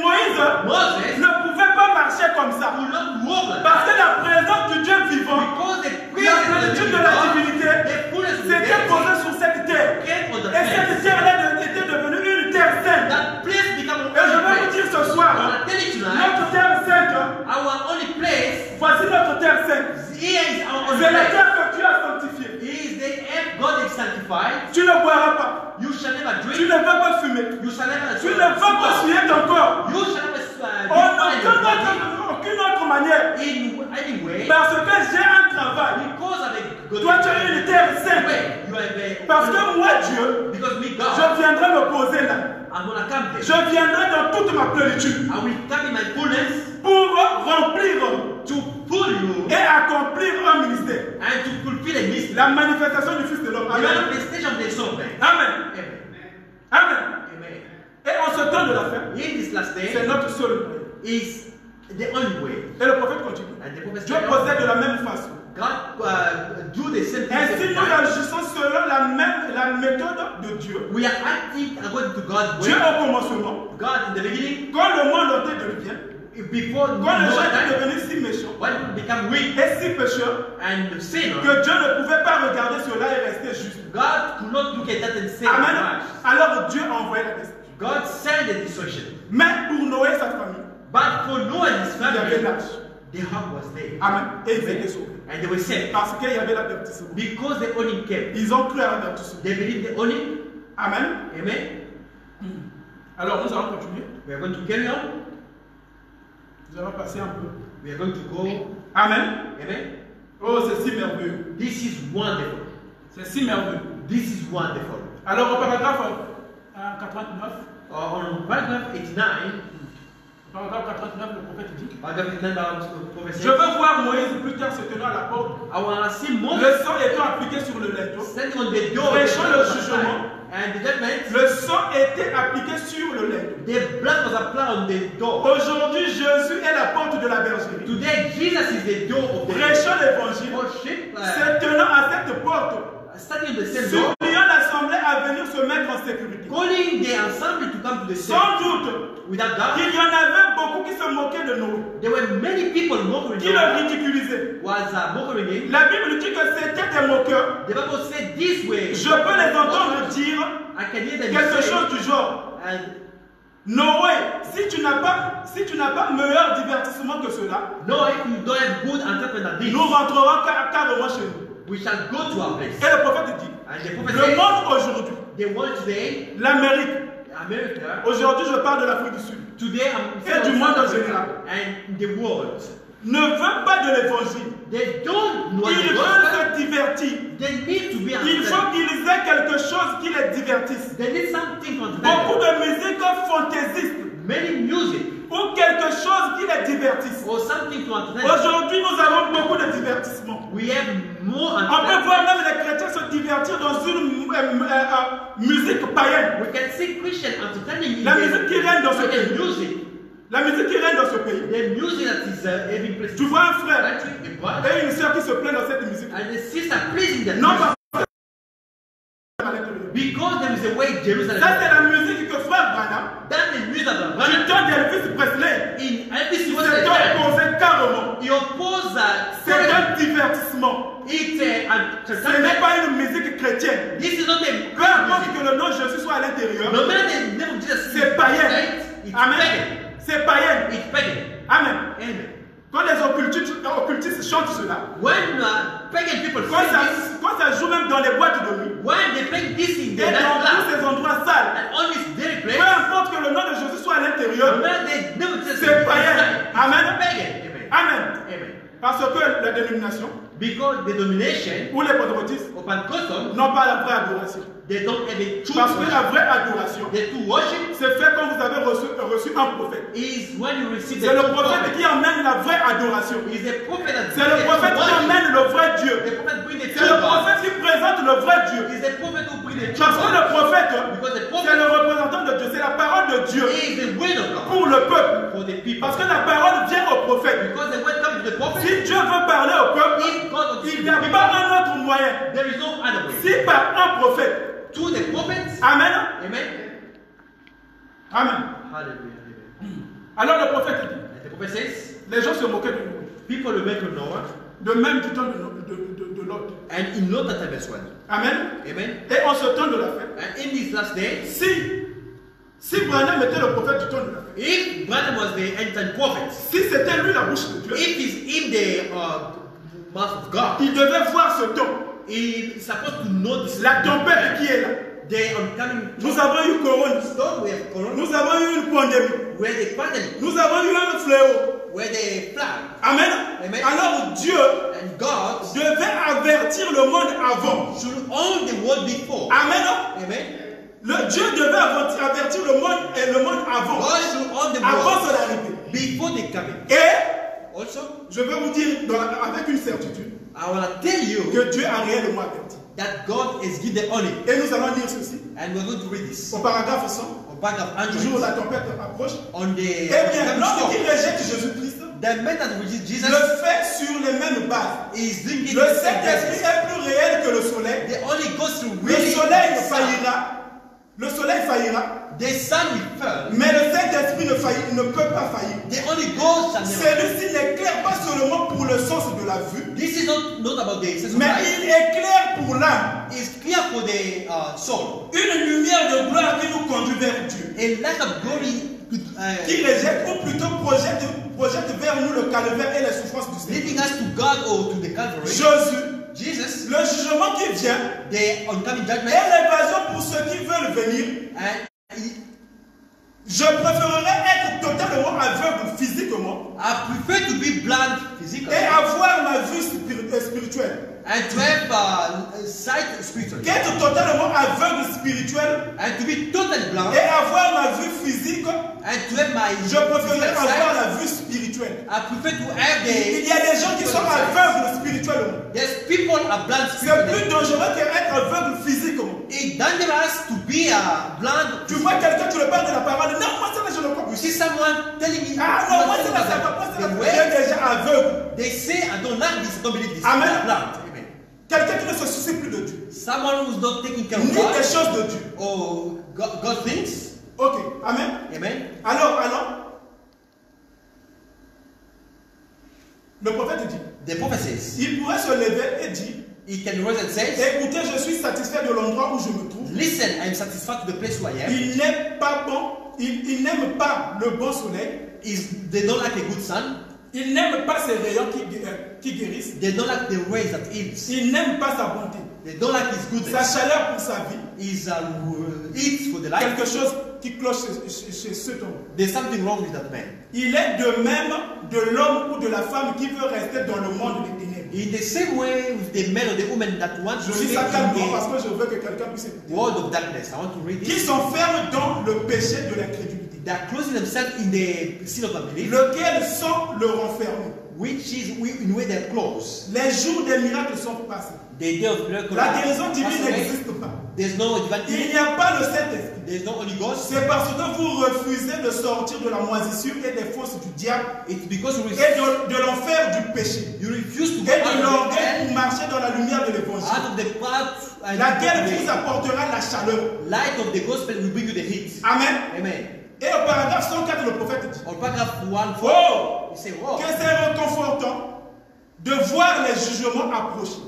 Speaker 2: Moïse
Speaker 1: Moses
Speaker 2: ne pouvait pas marcher comme ça.
Speaker 1: could not walk like
Speaker 2: Parce
Speaker 1: that.
Speaker 2: que la présence du Dieu vivant,
Speaker 1: Because the
Speaker 2: la
Speaker 1: presence of the
Speaker 2: plénitude de
Speaker 1: living
Speaker 2: la
Speaker 1: God,
Speaker 2: divinité,
Speaker 1: the fullness of the
Speaker 2: s'était
Speaker 1: deity
Speaker 2: posée sur cette terre.
Speaker 1: came on the
Speaker 2: Et cette
Speaker 1: place.
Speaker 2: terre-là était devenue une terre sainte.
Speaker 1: That place became
Speaker 2: Et je vais vous
Speaker 1: only
Speaker 2: dire
Speaker 1: place.
Speaker 2: ce soir,
Speaker 1: I want to tell you tonight,
Speaker 2: notre terre sainte,
Speaker 1: our only place,
Speaker 2: voici notre terre sainte.
Speaker 1: here is our only
Speaker 2: C'est la
Speaker 1: place.
Speaker 2: terre que tu as sanctifiée.
Speaker 1: Is the earth God is sanctified.
Speaker 2: Tu ne boiras pas.
Speaker 1: You shall never
Speaker 2: Tu
Speaker 1: drink.
Speaker 2: ne vas pas fumer.
Speaker 1: You shall never
Speaker 2: Tu ne vas pas
Speaker 1: smoke.
Speaker 2: souiller ton corps.
Speaker 1: You shall never
Speaker 2: En
Speaker 1: defile your body
Speaker 2: aucune autre manière.
Speaker 1: in any way.
Speaker 2: Parce que j'ai un travail.
Speaker 1: Because of the good
Speaker 2: Toi, tu as une terre sainte.
Speaker 1: way you are the
Speaker 2: Parce que moi, Dieu,
Speaker 1: because me
Speaker 2: je
Speaker 1: God,
Speaker 2: viendrai me poser là.
Speaker 1: I'm gonna come there.
Speaker 2: Je viendrai dans toute ma plénitude
Speaker 1: I will come in my fullness
Speaker 2: pour remplir
Speaker 1: to pull you
Speaker 2: et accomplir un ministère.
Speaker 1: and to fulfill a mystery.
Speaker 2: La manifestation du Fils de l'homme.
Speaker 1: The
Speaker 2: Amen.
Speaker 1: manifestation of the Son of Man.
Speaker 2: Amen.
Speaker 1: Amen.
Speaker 2: Amen.
Speaker 1: Amen.
Speaker 2: Et en ce temps de la fin,
Speaker 1: In this last
Speaker 2: c'est
Speaker 1: day
Speaker 2: notre seul moyen.
Speaker 1: is the only way.
Speaker 2: Et le prophète continue.
Speaker 1: And the prophet
Speaker 2: Dieu
Speaker 1: said,
Speaker 2: procède de la même façon.
Speaker 1: God do the same thing.
Speaker 2: Ainsi,
Speaker 1: every
Speaker 2: nous
Speaker 1: time.
Speaker 2: agissons selon la méthode de Dieu.
Speaker 1: We are acting according to God's
Speaker 2: Dieu
Speaker 1: way.
Speaker 2: au commencement,
Speaker 1: God in the beginning,
Speaker 2: quand le monde entier devient,
Speaker 1: before
Speaker 2: quand le
Speaker 1: no
Speaker 2: gens
Speaker 1: time,
Speaker 2: étaient devenus si méchants
Speaker 1: when we become weak
Speaker 2: et si pécheurs,
Speaker 1: and sinner,
Speaker 2: que Dieu ne pouvait pas regarder cela et rester juste.
Speaker 1: God could not look at that and say,
Speaker 2: Amen.
Speaker 1: "Right."
Speaker 2: Alors Dieu a envoyé la destruction.
Speaker 1: God sent the destruction.
Speaker 2: Mais pour Noé et sa famille,
Speaker 1: But for Noah and his
Speaker 2: il y avait
Speaker 1: family,
Speaker 2: l'arche.
Speaker 1: the ark was there.
Speaker 2: Amen. Et ils étaient sauvés.
Speaker 1: And they were saved.
Speaker 2: Parce qu'il y avait l'avertissement.
Speaker 1: Because the owning came.
Speaker 2: Ils ont cru à l'avertissement.
Speaker 1: They believed the owning.
Speaker 2: Amen.
Speaker 1: Amen.
Speaker 2: Alors nous allons continuer.
Speaker 1: We are going to carry on.
Speaker 2: Nous allons passer un peu.
Speaker 1: We are going to go.
Speaker 2: Amen.
Speaker 1: Amen.
Speaker 2: Oh, c'est si merveilleux.
Speaker 1: This is wonderful.
Speaker 2: C'est si merveilleux.
Speaker 1: This is wonderful.
Speaker 2: Alors au paragraphe 89,
Speaker 1: On paragraph 89,
Speaker 2: paragraphe 89, le prophète dit,
Speaker 1: paragraph 89, the prophet
Speaker 2: je
Speaker 1: says,
Speaker 2: veux voir Moïse plus tard se tenant à la porte,
Speaker 1: I want to see Moses
Speaker 2: le sang étant appliqué sur le linteau.
Speaker 1: standing on the door
Speaker 2: Prêchant le jugement.
Speaker 1: and the judgment.
Speaker 2: Le sang était appliqué sur le linteau.
Speaker 1: The blood was applied on the door.
Speaker 2: Aujourd'hui, Jésus est la porte de la bergerie.
Speaker 1: Today, Jesus is the door of the
Speaker 2: Prêchant l'évangile,
Speaker 1: worship.
Speaker 2: se tenant à cette porte,
Speaker 1: Standing on the same door,
Speaker 2: suppliant l'assemblée à venir se mettre en sécurité.
Speaker 1: calling the assembly to come to the
Speaker 2: Sans
Speaker 1: same.
Speaker 2: doute,
Speaker 1: Without doubt,
Speaker 2: il y en avait beaucoup qui se moquaient de Noé,
Speaker 1: there were many people mocking
Speaker 2: qui le
Speaker 1: Noah,
Speaker 2: ridiculisaient.
Speaker 1: was mocking him.
Speaker 2: La Bible dit que c'était des moqueurs.
Speaker 1: The Bible said this way.
Speaker 2: Je peux les entendre dire
Speaker 1: I can hear them
Speaker 2: quelque
Speaker 1: say,
Speaker 2: chose du genre.
Speaker 1: and
Speaker 2: Noé, si tu n'as pas meilleur divertissement que cela,
Speaker 1: no, if you don't have good entertainment than this,
Speaker 2: nous rentrerons carrément chez nous.
Speaker 1: we shall go to our place.
Speaker 2: Et le prophète dit,
Speaker 1: And the prophet
Speaker 2: le
Speaker 1: said,
Speaker 2: monde aujourd'hui,
Speaker 1: the world today,
Speaker 2: l'Amérique,
Speaker 1: America,
Speaker 2: aujourd'hui je parle de l'Afrique du Sud,
Speaker 1: today I'm
Speaker 2: Et du monde en général.
Speaker 1: and the world,
Speaker 2: ne veut pas de l'évangile.
Speaker 1: they don't know
Speaker 2: Ils
Speaker 1: the
Speaker 2: veulent
Speaker 1: gospel.
Speaker 2: se divertir.
Speaker 1: They need to be
Speaker 2: Il faut
Speaker 1: entertained.
Speaker 2: qu'ils aient quelque chose qui les divertisse.
Speaker 1: They need something from
Speaker 2: Beaucoup
Speaker 1: them.
Speaker 2: de musique fantaisiste
Speaker 1: Many music
Speaker 2: ou quelque chose qui les divertisse.
Speaker 1: or something to entertain.
Speaker 2: Aujourd'hui, nous avons beaucoup de divertissement.
Speaker 1: We have more
Speaker 2: On peut
Speaker 1: entertainment.
Speaker 2: voir même les chrétiens se divertir dans une musique païenne.
Speaker 1: We can see Christian entertaining in
Speaker 2: La musique qui règne dans ce
Speaker 1: the
Speaker 2: pays.
Speaker 1: music.
Speaker 2: La musique qui règne dans ce pays.
Speaker 1: The music that is having place.
Speaker 2: Tu vois un frère
Speaker 1: Country, a brother,
Speaker 2: et une sœur qui se plaint dans cette musique.
Speaker 1: and the sister pleasing them.
Speaker 2: Non parce
Speaker 1: Because there is a way Jerusalem.
Speaker 2: ça c'est la musique que frère Branham
Speaker 1: That's the music of the
Speaker 2: Du temps d'Elvis Presley,
Speaker 1: In Elvis was
Speaker 2: c'est opposé carrément.
Speaker 1: he opposed
Speaker 2: C'est un divertissement.
Speaker 1: it's
Speaker 2: Ce n'est pas une musique chrétienne.
Speaker 1: this is not
Speaker 2: Peu importe que le nom de Jésus soit à l'intérieur,
Speaker 1: no matter the name of Jesus
Speaker 2: c'est païen.
Speaker 1: it's
Speaker 2: Amen.
Speaker 1: pagan.
Speaker 2: C'est païen.
Speaker 1: It's pagan.
Speaker 2: Amen.
Speaker 1: Amen.
Speaker 2: Quand les occultistes chantent cela,
Speaker 1: When pagan people
Speaker 2: quand ça joue même dans les boîtes de nuit,
Speaker 1: when they play this in the
Speaker 2: et dans
Speaker 1: nightclub
Speaker 2: tous ces endroits sales,
Speaker 1: and all this dirty
Speaker 2: peu
Speaker 1: place,
Speaker 2: importe que le nom de Jésus soit à
Speaker 1: no
Speaker 2: l'intérieur,
Speaker 1: matter the name of Jesus
Speaker 2: c'est païen.
Speaker 1: it's
Speaker 2: Amen.
Speaker 1: pagan. Amen.
Speaker 2: Amen.
Speaker 1: Amen.
Speaker 2: Parce que la dénomination
Speaker 1: Because the domination
Speaker 2: ou les pentecôtistes
Speaker 1: of Pentecostal,
Speaker 2: n'ont pas la vraie adoration.
Speaker 1: they don't have a true
Speaker 2: Parce que la
Speaker 1: worship.
Speaker 2: vraie adoration,
Speaker 1: The true worship
Speaker 2: c'est fait quand vous avez reçu un prophète.
Speaker 1: is when you receive the
Speaker 2: C'est le
Speaker 1: true
Speaker 2: prophète
Speaker 1: prophet.
Speaker 2: qui emmène la vraie adoration.
Speaker 1: It is the prophet that
Speaker 2: C'est le prophète qui emmène le vrai Dieu.
Speaker 1: The prophet bring the
Speaker 2: C'est
Speaker 1: true
Speaker 2: le
Speaker 1: God.
Speaker 2: prophète qui présente le vrai Dieu.
Speaker 1: It is the prophet who bring the true
Speaker 2: Parce que le
Speaker 1: God.
Speaker 2: prophète,
Speaker 1: Because the
Speaker 2: c'est
Speaker 1: prophet
Speaker 2: le représentant de Dieu. C'est la parole de Dieu
Speaker 1: is the word of God
Speaker 2: pour le peuple.
Speaker 1: for the people.
Speaker 2: Parce que la parole vient au prophète.
Speaker 1: Because the word comes to the prophet,
Speaker 2: Si Dieu veut parler au peuple,
Speaker 1: if God wants to
Speaker 2: il
Speaker 1: speak
Speaker 2: n'y
Speaker 1: to
Speaker 2: a
Speaker 1: the
Speaker 2: pas
Speaker 1: people,
Speaker 2: un autre moyen.
Speaker 1: there is no other way.
Speaker 2: Si par un prophète.
Speaker 1: To the prophets,
Speaker 2: Amen.
Speaker 1: amen.
Speaker 2: Amen.
Speaker 1: Hallelujah, amen.
Speaker 2: Alors le prophète dit,
Speaker 1: And the prophet says,
Speaker 2: les gens se moquaient de nous.
Speaker 1: people will make a Noah,
Speaker 2: De même du temps de l'autre.
Speaker 1: and in no time as well.
Speaker 2: Amen.
Speaker 1: Amen.
Speaker 2: Et en ce temps de la fête,
Speaker 1: And in these last days,
Speaker 2: si Branham était le prophète du temps de la fête,
Speaker 1: if Branham was the end time prophet,
Speaker 2: si c'était lui la bouche de Dieu,
Speaker 1: if he's in the mouth of God,
Speaker 2: il devait voir ce temps.
Speaker 1: he's supposed to know this.
Speaker 2: La tempête qui est là.
Speaker 1: The oncoming
Speaker 2: Nous avons eu Corona.
Speaker 1: storm, we have corona,
Speaker 2: Nous avons eu une pandémie.
Speaker 1: where the pandemic,
Speaker 2: Nous avons eu un fléau.
Speaker 1: where the flood,
Speaker 2: Amen.
Speaker 1: Amen.
Speaker 2: Alors Dieu
Speaker 1: and God
Speaker 2: devait avertir le monde avant.
Speaker 1: should own the world before.
Speaker 2: Amen.
Speaker 1: Amen.
Speaker 2: Le Dieu devait avertir le monde et le monde avant.
Speaker 1: God should own the
Speaker 2: Avant son
Speaker 1: world
Speaker 2: arrivée.
Speaker 1: before they come in.
Speaker 2: Et
Speaker 1: Also,
Speaker 2: je vais vous dire avec une certitude
Speaker 1: I want to tell you
Speaker 2: que Dieu a réellement averti.
Speaker 1: that God has given the honor.
Speaker 2: Et nous allons lire ceci
Speaker 1: And we're going to read this.
Speaker 2: au paragraphe 100.
Speaker 1: On back of
Speaker 2: Du jour où la
Speaker 1: Andrew.
Speaker 2: tempête approche.
Speaker 1: On the
Speaker 2: Eh bien, lorsqu'il
Speaker 1: storm.
Speaker 2: rejette Jésus-Christ,
Speaker 1: The man that rejects Jesus
Speaker 2: le fait sur les mêmes bases.
Speaker 1: is doing it
Speaker 2: Le
Speaker 1: the same
Speaker 2: Saint-Esprit
Speaker 1: basis.
Speaker 2: est plus réel que le soleil.
Speaker 1: The Holy Ghost will
Speaker 2: Le
Speaker 1: really
Speaker 2: soleil
Speaker 1: sun.
Speaker 2: faillira. Le soleil faillira.
Speaker 1: The sun will fall.
Speaker 2: Mais le Saint-Esprit ne peut pas faillir.
Speaker 1: The Holy Ghost shall never.
Speaker 2: Celui-ci n'éclaire pas seulement pour le sens de la vue,
Speaker 1: This is not about the sense of
Speaker 2: mais
Speaker 1: life.
Speaker 2: il éclaire pour l'âme.
Speaker 1: It's clear for the soul.
Speaker 2: Une lumière de gloire qui nous conduit vers Dieu.
Speaker 1: A light of glory
Speaker 2: Qui rejette ou plutôt projette vers nous le calvaire et les souffrances du Seigneur.
Speaker 1: leading us to God or to the Calvary.
Speaker 2: Jésus,
Speaker 1: Jesus,
Speaker 2: le jugement qui vient
Speaker 1: the oncoming
Speaker 2: et
Speaker 1: judgment.
Speaker 2: l'évasion pour ceux qui veulent venir.
Speaker 1: And
Speaker 2: Je préférerais être totalement aveugle physiquement
Speaker 1: I prefer to be blind physically
Speaker 2: et avoir ma vue spirituelle.
Speaker 1: and to have sight spiritually.
Speaker 2: Qu'être totalement aveugle spirituel
Speaker 1: And to be totally blind
Speaker 2: et avoir ma vue physique,
Speaker 1: and to have my
Speaker 2: je préférerais
Speaker 1: physical
Speaker 2: avoir
Speaker 1: sight.
Speaker 2: la vue spirituelle.
Speaker 1: I prefer to have the.
Speaker 2: Il y a des gens qui sont aveugles spirituellement.
Speaker 1: Yes, people are blind
Speaker 2: C'est plus
Speaker 1: spiritually.
Speaker 2: dangereux qu'être aveugle physiquement.
Speaker 1: It's dangerous to be blind.
Speaker 2: Tu vois quelqu'un, tu le parles de la parole. Non, moi ça je ne comprends
Speaker 1: You
Speaker 2: pas.
Speaker 1: see someone telling me,
Speaker 2: Ah non, moi ça ne va pas.
Speaker 1: the
Speaker 2: Il
Speaker 1: way
Speaker 2: est déjà aveugle.
Speaker 1: they say, I don't like this, I don't believe this.
Speaker 2: Amen.
Speaker 1: They're blind. Amen.
Speaker 2: Quelqu'un qui ne se soucie plus de Dieu.
Speaker 1: Someone who's not taking care
Speaker 2: Ni
Speaker 1: of
Speaker 2: des
Speaker 1: God
Speaker 2: choses de Dieu.
Speaker 1: or God things.
Speaker 2: Ok, amen.
Speaker 1: Amen.
Speaker 2: Alors, le prophète dit,
Speaker 1: The prophet says,
Speaker 2: il pourrait se lever et dire,
Speaker 1: he can rise and say,
Speaker 2: écoutez, je suis satisfait de l'endroit où je me trouve.
Speaker 1: listen, I am satisfied to the place where I am.
Speaker 2: Il n'est pas bon, il n'aime pas le bon soleil,
Speaker 1: They don't like a good sun.
Speaker 2: il n'aime pas ses rayons qui guérissent,
Speaker 1: They don't like the rays that heals.
Speaker 2: il n'aime pas sa bonté,
Speaker 1: They don't like his
Speaker 2: sa
Speaker 1: goodness.
Speaker 2: chaleur pour sa vie,
Speaker 1: His eats for the life.
Speaker 2: quelque chose qui cloche chez cet homme.
Speaker 1: There's something wrong with that man.
Speaker 2: Il est de même de l'homme ou de la femme qui veut rester dans le monde des ténèbres.
Speaker 1: In the same way with the man or the woman that wants
Speaker 2: Je
Speaker 1: to
Speaker 2: lis
Speaker 1: live
Speaker 2: ça calmement
Speaker 1: in
Speaker 2: parce que je veux que quelqu'un puisse
Speaker 1: the
Speaker 2: écouter.
Speaker 1: world of darkness. I want to read
Speaker 2: Qui
Speaker 1: this.
Speaker 2: s'enferment dans le péché de l'incrédulité,
Speaker 1: They are closing themselves in the sin of unbelief,
Speaker 2: lequel sont le renfermé.
Speaker 1: which is in way they're closed.
Speaker 2: Les jours des miracles sont passés.
Speaker 1: The day of miracle.
Speaker 2: La guérison divine
Speaker 1: passed away.
Speaker 2: n'existe pas.
Speaker 1: There's no divine
Speaker 2: Il
Speaker 1: healing.
Speaker 2: n'y a pas le Saint-Esprit.
Speaker 1: There's no Holy Ghost.
Speaker 2: C'est parce que vous refusez de sortir de la moisissure et des forces du diable
Speaker 1: It's because you
Speaker 2: et de l'enfer du péché
Speaker 1: you refuse to
Speaker 2: et
Speaker 1: go out
Speaker 2: de
Speaker 1: of
Speaker 2: l'orgueil
Speaker 1: the
Speaker 2: pour marcher dans la lumière de l'évangile,
Speaker 1: out of the path and
Speaker 2: laquelle vous
Speaker 1: the
Speaker 2: apportera la chaleur.
Speaker 1: light of the gospel will bring you the heat.
Speaker 2: Amen.
Speaker 1: Amen.
Speaker 2: Et au paragraphe 104, le prophète dit,
Speaker 1: On paragraph 1,
Speaker 2: oh,
Speaker 1: il say, oh,
Speaker 2: que c'est réconfortant de voir les jugements approcher.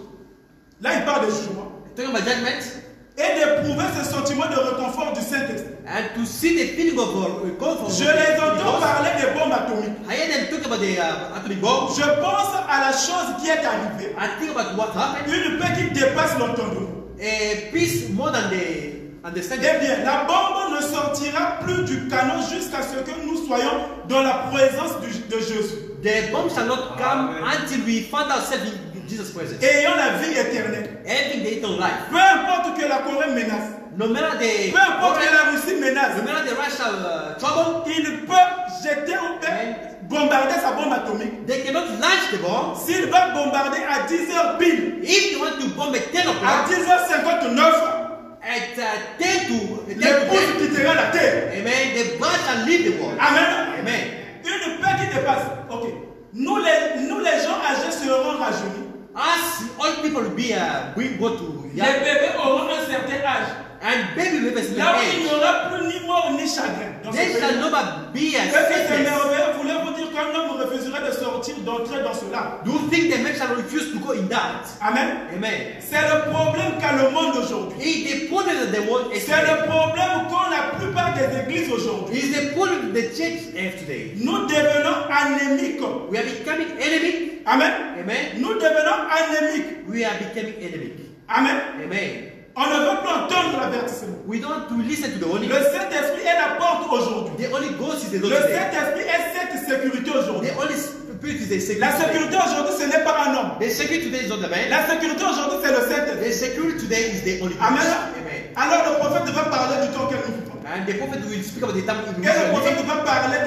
Speaker 2: Là, il parle des jugements.
Speaker 1: talking about judgment,
Speaker 2: Et d'éprouver ce sentiment de réconfort du Saint-Esprit.
Speaker 1: and to see the feeling of comfort.
Speaker 2: Je les entends parler des bombes atomiques.
Speaker 1: I hear them talk about the atomic bomb.
Speaker 2: Je pense à la chose qui est arrivée.
Speaker 1: I think about what happened.
Speaker 2: Une paix qui dépasse l'entendement.
Speaker 1: A peace more than the understanding.
Speaker 2: Eh bien, la bombe ne sortira plus du canon jusqu'à ce que nous soyons dans la présence de Jésus.
Speaker 1: The bomb shall not come until we find ourselves in Jesus' presence.
Speaker 2: Ayant la vie éternelle.
Speaker 1: Having the eternal life.
Speaker 2: Peu importe que la Corée menace.
Speaker 1: No matter the
Speaker 2: Peu importe que la Russie menace.
Speaker 1: no matter the Russian trouble,
Speaker 2: Il peut jeter ou bombarder sa bombe atomique.
Speaker 1: they cannot launch the bomb.
Speaker 2: S'il va bombarder à 10h pile,
Speaker 1: If you want to bomb at 10
Speaker 2: à
Speaker 1: o'clock,
Speaker 2: 10h59,
Speaker 1: at 10 to
Speaker 2: les
Speaker 1: 10 to
Speaker 2: poules
Speaker 1: 10,
Speaker 2: quittera la terre.
Speaker 1: amen, the bird shall leave the world.
Speaker 2: Amen.
Speaker 1: Amen.
Speaker 2: Une paix qui dépasse. Ok. Nous les gens âgés seront rajeunis.
Speaker 1: As all people will be we go to
Speaker 2: Les bébés auront un certain âge.
Speaker 1: and baby will be
Speaker 2: Là où il n'y
Speaker 1: age.
Speaker 2: aura plus ni mort ni chagrin. Dans ce
Speaker 1: They
Speaker 2: pays.
Speaker 1: shall never be a
Speaker 2: Est-ce que c'est
Speaker 1: sickness.
Speaker 2: merveilleux? Voulez-vous dire qu'un homme refuserait de sortir, d'entrer dans cela?
Speaker 1: Do you think the man shall refuse to go in that?
Speaker 2: Amen.
Speaker 1: Amen.
Speaker 2: C'est le problème qu'a le monde aujourd'hui.
Speaker 1: It's the problem that the world is
Speaker 2: C'est le problème qu'ont la plupart des églises aujourd'hui.
Speaker 1: It's the problem that the church has today.
Speaker 2: Nous devenons anémiques.
Speaker 1: We are becoming enemy.
Speaker 2: Amen.
Speaker 1: Amen.
Speaker 2: Nous devenons anémiques.
Speaker 1: We are becoming enemy.
Speaker 2: Amen.
Speaker 1: Amen.
Speaker 2: On ne veut plus entendre l'avertissement.
Speaker 1: We don't want to listen to the Holy
Speaker 2: Le
Speaker 1: Ghost.
Speaker 2: Saint-Esprit est la porte aujourd'hui.
Speaker 1: The Holy Ghost is the
Speaker 2: Le
Speaker 1: Lord today.
Speaker 2: Saint-Esprit est cette sécurité aujourd'hui.
Speaker 1: The Holy Spirit is the
Speaker 2: La
Speaker 1: security.
Speaker 2: sécurité aujourd'hui, ce n'est pas un homme.
Speaker 1: The security today is not the man.
Speaker 2: La sécurité aujourd'hui, c'est le Saint-Esprit.
Speaker 1: The security today is the Holy Ghost.
Speaker 2: Amen.
Speaker 1: Amen.
Speaker 2: Alors le prophète va parler du temps que nous vivons.
Speaker 1: And the prophet will speak about the time in
Speaker 2: Et le
Speaker 1: which we
Speaker 2: prophète
Speaker 1: live.
Speaker 2: va parler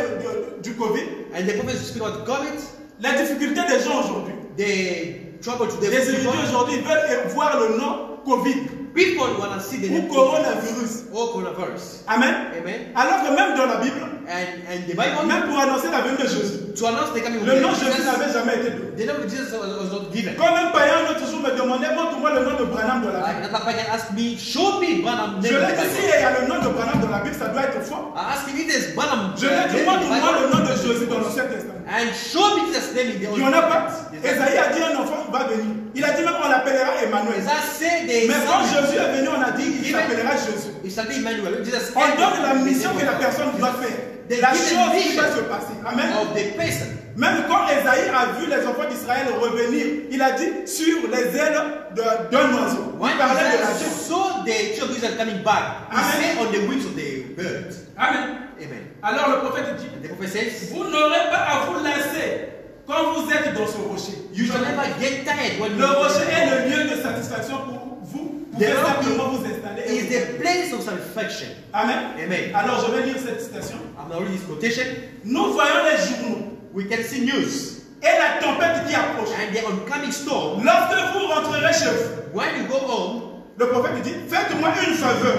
Speaker 2: du Covid.
Speaker 1: And the prophet will speak about COVID.
Speaker 2: La difficulté des gens aujourd'hui.
Speaker 1: The trouble today.
Speaker 2: Les individus aujourd'hui veulent voir le nom Covid
Speaker 1: People want to see the
Speaker 2: ou
Speaker 1: name
Speaker 2: coronavirus.
Speaker 1: or coronavirus.
Speaker 2: Amen.
Speaker 1: Amen.
Speaker 2: Alors que même dans la Bible,
Speaker 1: And the Bible,
Speaker 2: même pour annoncer la venue de Jésus,
Speaker 1: to announce the coming of
Speaker 2: le nom Jésus
Speaker 1: Jesus,
Speaker 2: n'avait jamais été donné.
Speaker 1: the name of Jesus was not given.
Speaker 2: Comme un païen l'autre jour me demandait, montre-moi le nom de Branham dans la Bible.
Speaker 1: Another person asked me, show me Branham
Speaker 2: Je
Speaker 1: name in
Speaker 2: l'ai
Speaker 1: the
Speaker 2: dit, s'il
Speaker 1: Bible.
Speaker 2: y a le nom de Branham dans la Bible, ça doit être faux.
Speaker 1: I asked him if there's Branham
Speaker 2: Je lui ai dit,
Speaker 1: name in the
Speaker 2: montre-moi le nom de
Speaker 1: Bible.
Speaker 2: Jésus dans l'Ancien Testament.
Speaker 1: And show me Jesus' name in the
Speaker 2: Il
Speaker 1: Old
Speaker 2: n'y en a pas.
Speaker 1: Testament.
Speaker 2: Esaïe a dit un enfant va venir. Il a dit même on l'appellera Emmanuel.
Speaker 1: As I say, the
Speaker 2: Mais quand
Speaker 1: son,
Speaker 2: Jésus est venu, on a dit il s'appellera Jésus.
Speaker 1: it shall be Emmanuel. Jesus
Speaker 2: On donne la mission que la personne doit faire. La chose qui va se passer. Amen.
Speaker 1: of the person.
Speaker 2: Même quand Esaïe a vu les enfants d'Israël revenir, il a dit sur les ailes d'un oiseau.
Speaker 1: When
Speaker 2: Il parlait de
Speaker 1: Isaiah
Speaker 2: l'avion.
Speaker 1: saw the children of Israel coming back, he
Speaker 2: Amen.
Speaker 1: said on the wings of the bird.
Speaker 2: Amen.
Speaker 1: Amen.
Speaker 2: Alors le prophète dit,
Speaker 1: And the prophet says,
Speaker 2: vous n'aurez pas à vous lasser quand vous êtes dans ce rocher.
Speaker 1: you shall never get tired when
Speaker 2: Le
Speaker 1: you
Speaker 2: rocher est le lieu de satisfaction pour vous. Vous pouvez
Speaker 1: The rock
Speaker 2: simplement vous installer. et
Speaker 1: is the place of satisfaction.
Speaker 2: Amen.
Speaker 1: Amen.
Speaker 2: Alors je vais lire cette citation.
Speaker 1: I'm not reading this quotation.
Speaker 2: Nous voyons les journaux
Speaker 1: We can see news
Speaker 2: et la tempête qui approche.
Speaker 1: and the oncoming storm.
Speaker 2: Lorsque vous rentrerez chez vous,
Speaker 1: When you go home,
Speaker 2: le prophète dit, faites-moi une faveur.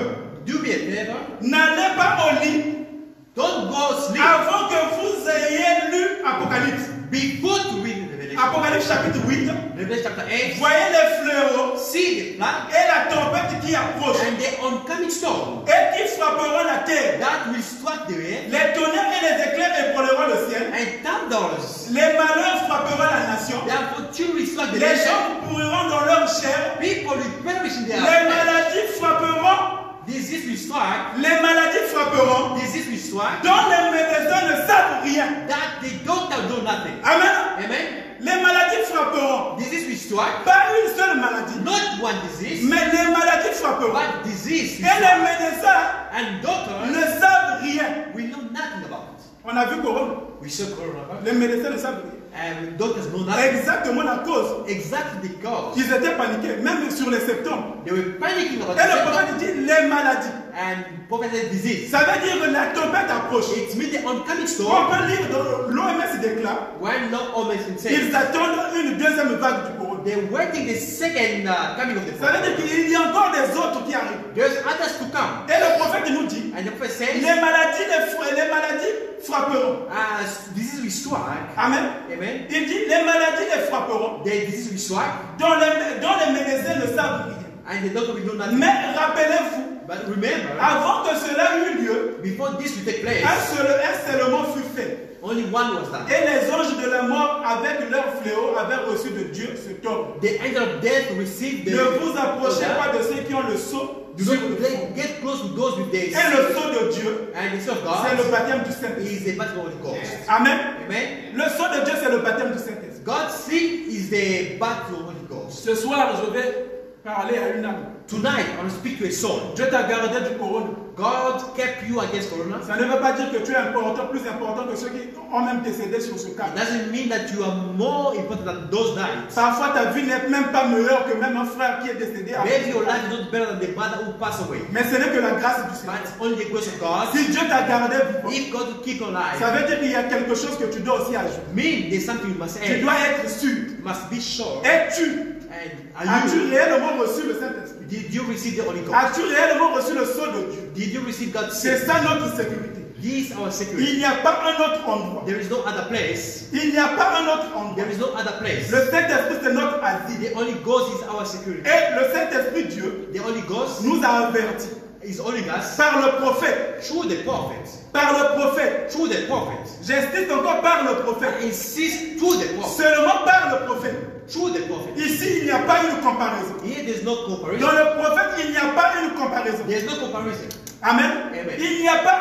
Speaker 1: do me a favor.
Speaker 2: N'allez pas au lit
Speaker 1: Don't go sleep
Speaker 2: avant que vous ayez lu Apocalypse.
Speaker 1: before to read Revelation.
Speaker 2: Apocalypse chapitre 8.
Speaker 1: Revelation chapter 8.
Speaker 2: Voyez les fléaux
Speaker 1: See the flood
Speaker 2: et la tempête qui approche
Speaker 1: and the oncoming storm
Speaker 2: et qui frapperont la terre.
Speaker 1: that will strike the earth
Speaker 2: Les tonnerres et les éclairs ébranleront le ciel.
Speaker 1: and thunders.
Speaker 2: Les malheurs frapperont la nation.
Speaker 1: Therefore, children will strike the
Speaker 2: Les
Speaker 1: nation.
Speaker 2: gens pourriront dans leur chair.
Speaker 1: People will perish in their
Speaker 2: Les
Speaker 1: flesh.
Speaker 2: maladies frapperont.
Speaker 1: Disease will strike.
Speaker 2: Les maladies frapperont.
Speaker 1: Disease will strike.
Speaker 2: Dont les médecins ne savent rien.
Speaker 1: That the doctor do nothing.
Speaker 2: Amen.
Speaker 1: Amen.
Speaker 2: Les maladies frapperont.
Speaker 1: Disease will strike.
Speaker 2: Pas une seule maladie.
Speaker 1: Not one disease,
Speaker 2: Mais les maladies frapperont.
Speaker 1: but disease.
Speaker 2: Et les médecins
Speaker 1: And doctors
Speaker 2: ne savent rien.
Speaker 1: will know nothing about it.
Speaker 2: On a vu Corona.
Speaker 1: We saw coronavirus.
Speaker 2: Les médecins ne savent rien.
Speaker 1: And doctors know nothing.
Speaker 2: Exactement la cause.
Speaker 1: Exactly because
Speaker 2: Ils étaient paniqués, même sur les septembre.
Speaker 1: they were panicking about
Speaker 2: Et le
Speaker 1: the
Speaker 2: prophète dit les maladies.
Speaker 1: and prophet said disease.
Speaker 2: Ça veut dire que la tempête approche.
Speaker 1: It means the oncoming
Speaker 2: On
Speaker 1: storm.
Speaker 2: peut lire dans l'OMS déclare,
Speaker 1: When no omens says
Speaker 2: ils attendent une deuxième vague du corona.
Speaker 1: they're waiting the second coming of the
Speaker 2: Ça veut dire
Speaker 1: prophet.
Speaker 2: qu'il y a encore des autres qui arrivent.
Speaker 1: There's others to come.
Speaker 2: Et le prophète nous dit,
Speaker 1: And the prophet says,
Speaker 2: les maladies frapperont.
Speaker 1: as disease will strike,
Speaker 2: Amen.
Speaker 1: amen,
Speaker 2: Il dit, les maladies les frapperont,
Speaker 1: the disease will strike,
Speaker 2: dont les médecins ne savent rien.
Speaker 1: and the doctor will know nothing.
Speaker 2: Mais rappelez-vous,
Speaker 1: But remember,
Speaker 2: avant que cela eût lieu,
Speaker 1: before this will take place,
Speaker 2: un scellement fut fait.
Speaker 1: only one was done.
Speaker 2: Et les anges de la mort, avec leur fléau, avaient reçu de Dieu cet ordre.
Speaker 1: The angel of death received the
Speaker 2: Ne vous approchez
Speaker 1: order.
Speaker 2: pas de ceux qui ont le sceau.
Speaker 1: Do not get close to those with the
Speaker 2: Et le sceau de Dieu,
Speaker 1: and the Son of
Speaker 2: c'est le
Speaker 1: God
Speaker 2: baptême du Saint-Esprit.
Speaker 1: is the baptism of the Holy Ghost.
Speaker 2: Amen.
Speaker 1: Amen.
Speaker 2: Le sceau de Dieu, c'est le baptême du Saint-Esprit.
Speaker 1: God's seal is the baptism of the Holy Ghost.
Speaker 2: Ce soir, je vais parler à une âme.
Speaker 1: Tonight, I will speak to a soul.
Speaker 2: Dieu t'a gardé du corona.
Speaker 1: God kept you against corona.
Speaker 2: Ça ne veut pas dire que tu es important, plus important que ceux qui ont même décédé sur ce cas.
Speaker 1: It doesn't mean that you are more important than those nights.
Speaker 2: Parfois, ta vie n'est même pas meilleure que même un frère qui est décédé.
Speaker 1: Maybe your life is not better than the brother who passed away.
Speaker 2: Mais ce n'est que la grâce du
Speaker 1: But
Speaker 2: Seigneur.
Speaker 1: it's only the grace of God.
Speaker 2: Si Dieu t'a gardé vivant,
Speaker 1: If God will keep you alive,
Speaker 2: ça veut dire qu'il y a quelque chose que tu dois aussi ajouter.
Speaker 1: mean there's something you must
Speaker 2: Tu
Speaker 1: add.
Speaker 2: dois être sûr.
Speaker 1: You must be sure.
Speaker 2: Es-tu?
Speaker 1: And are
Speaker 2: As-tu
Speaker 1: you?
Speaker 2: réellement reçu le Saint-Esprit?
Speaker 1: Did you receive the Holy Ghost?
Speaker 2: As-tu réellement reçu le sceau de Dieu?
Speaker 1: Did you receive God's
Speaker 2: C'est
Speaker 1: seal?
Speaker 2: ça notre sécurité.
Speaker 1: This is our security.
Speaker 2: Il n'y a pas un autre endroit.
Speaker 1: There is no other place.
Speaker 2: Il n'y a pas un autre endroit.
Speaker 1: There is no other place.
Speaker 2: Le Saint-Esprit, c'est notre asile.
Speaker 1: The Holy Ghost is our security.
Speaker 2: Et le Saint-Esprit, Dieu,
Speaker 1: The Holy Ghost
Speaker 2: nous a avertis
Speaker 1: is holding us
Speaker 2: par le prophète.
Speaker 1: through the prophet.
Speaker 2: Par le prophète.
Speaker 1: Through the prophet.
Speaker 2: J'insiste encore par le prophète.
Speaker 1: I insist through the prophet.
Speaker 2: Seulement par le prophète.
Speaker 1: Through the prophet.
Speaker 2: Ici, il n'y a pas une comparaison.
Speaker 1: Here there's no
Speaker 2: Dans
Speaker 1: comparison.
Speaker 2: le prophète, il n'y a pas une comparaison.
Speaker 1: There's no comparison.
Speaker 2: Amen.
Speaker 1: Amen.
Speaker 2: Il n'y a pas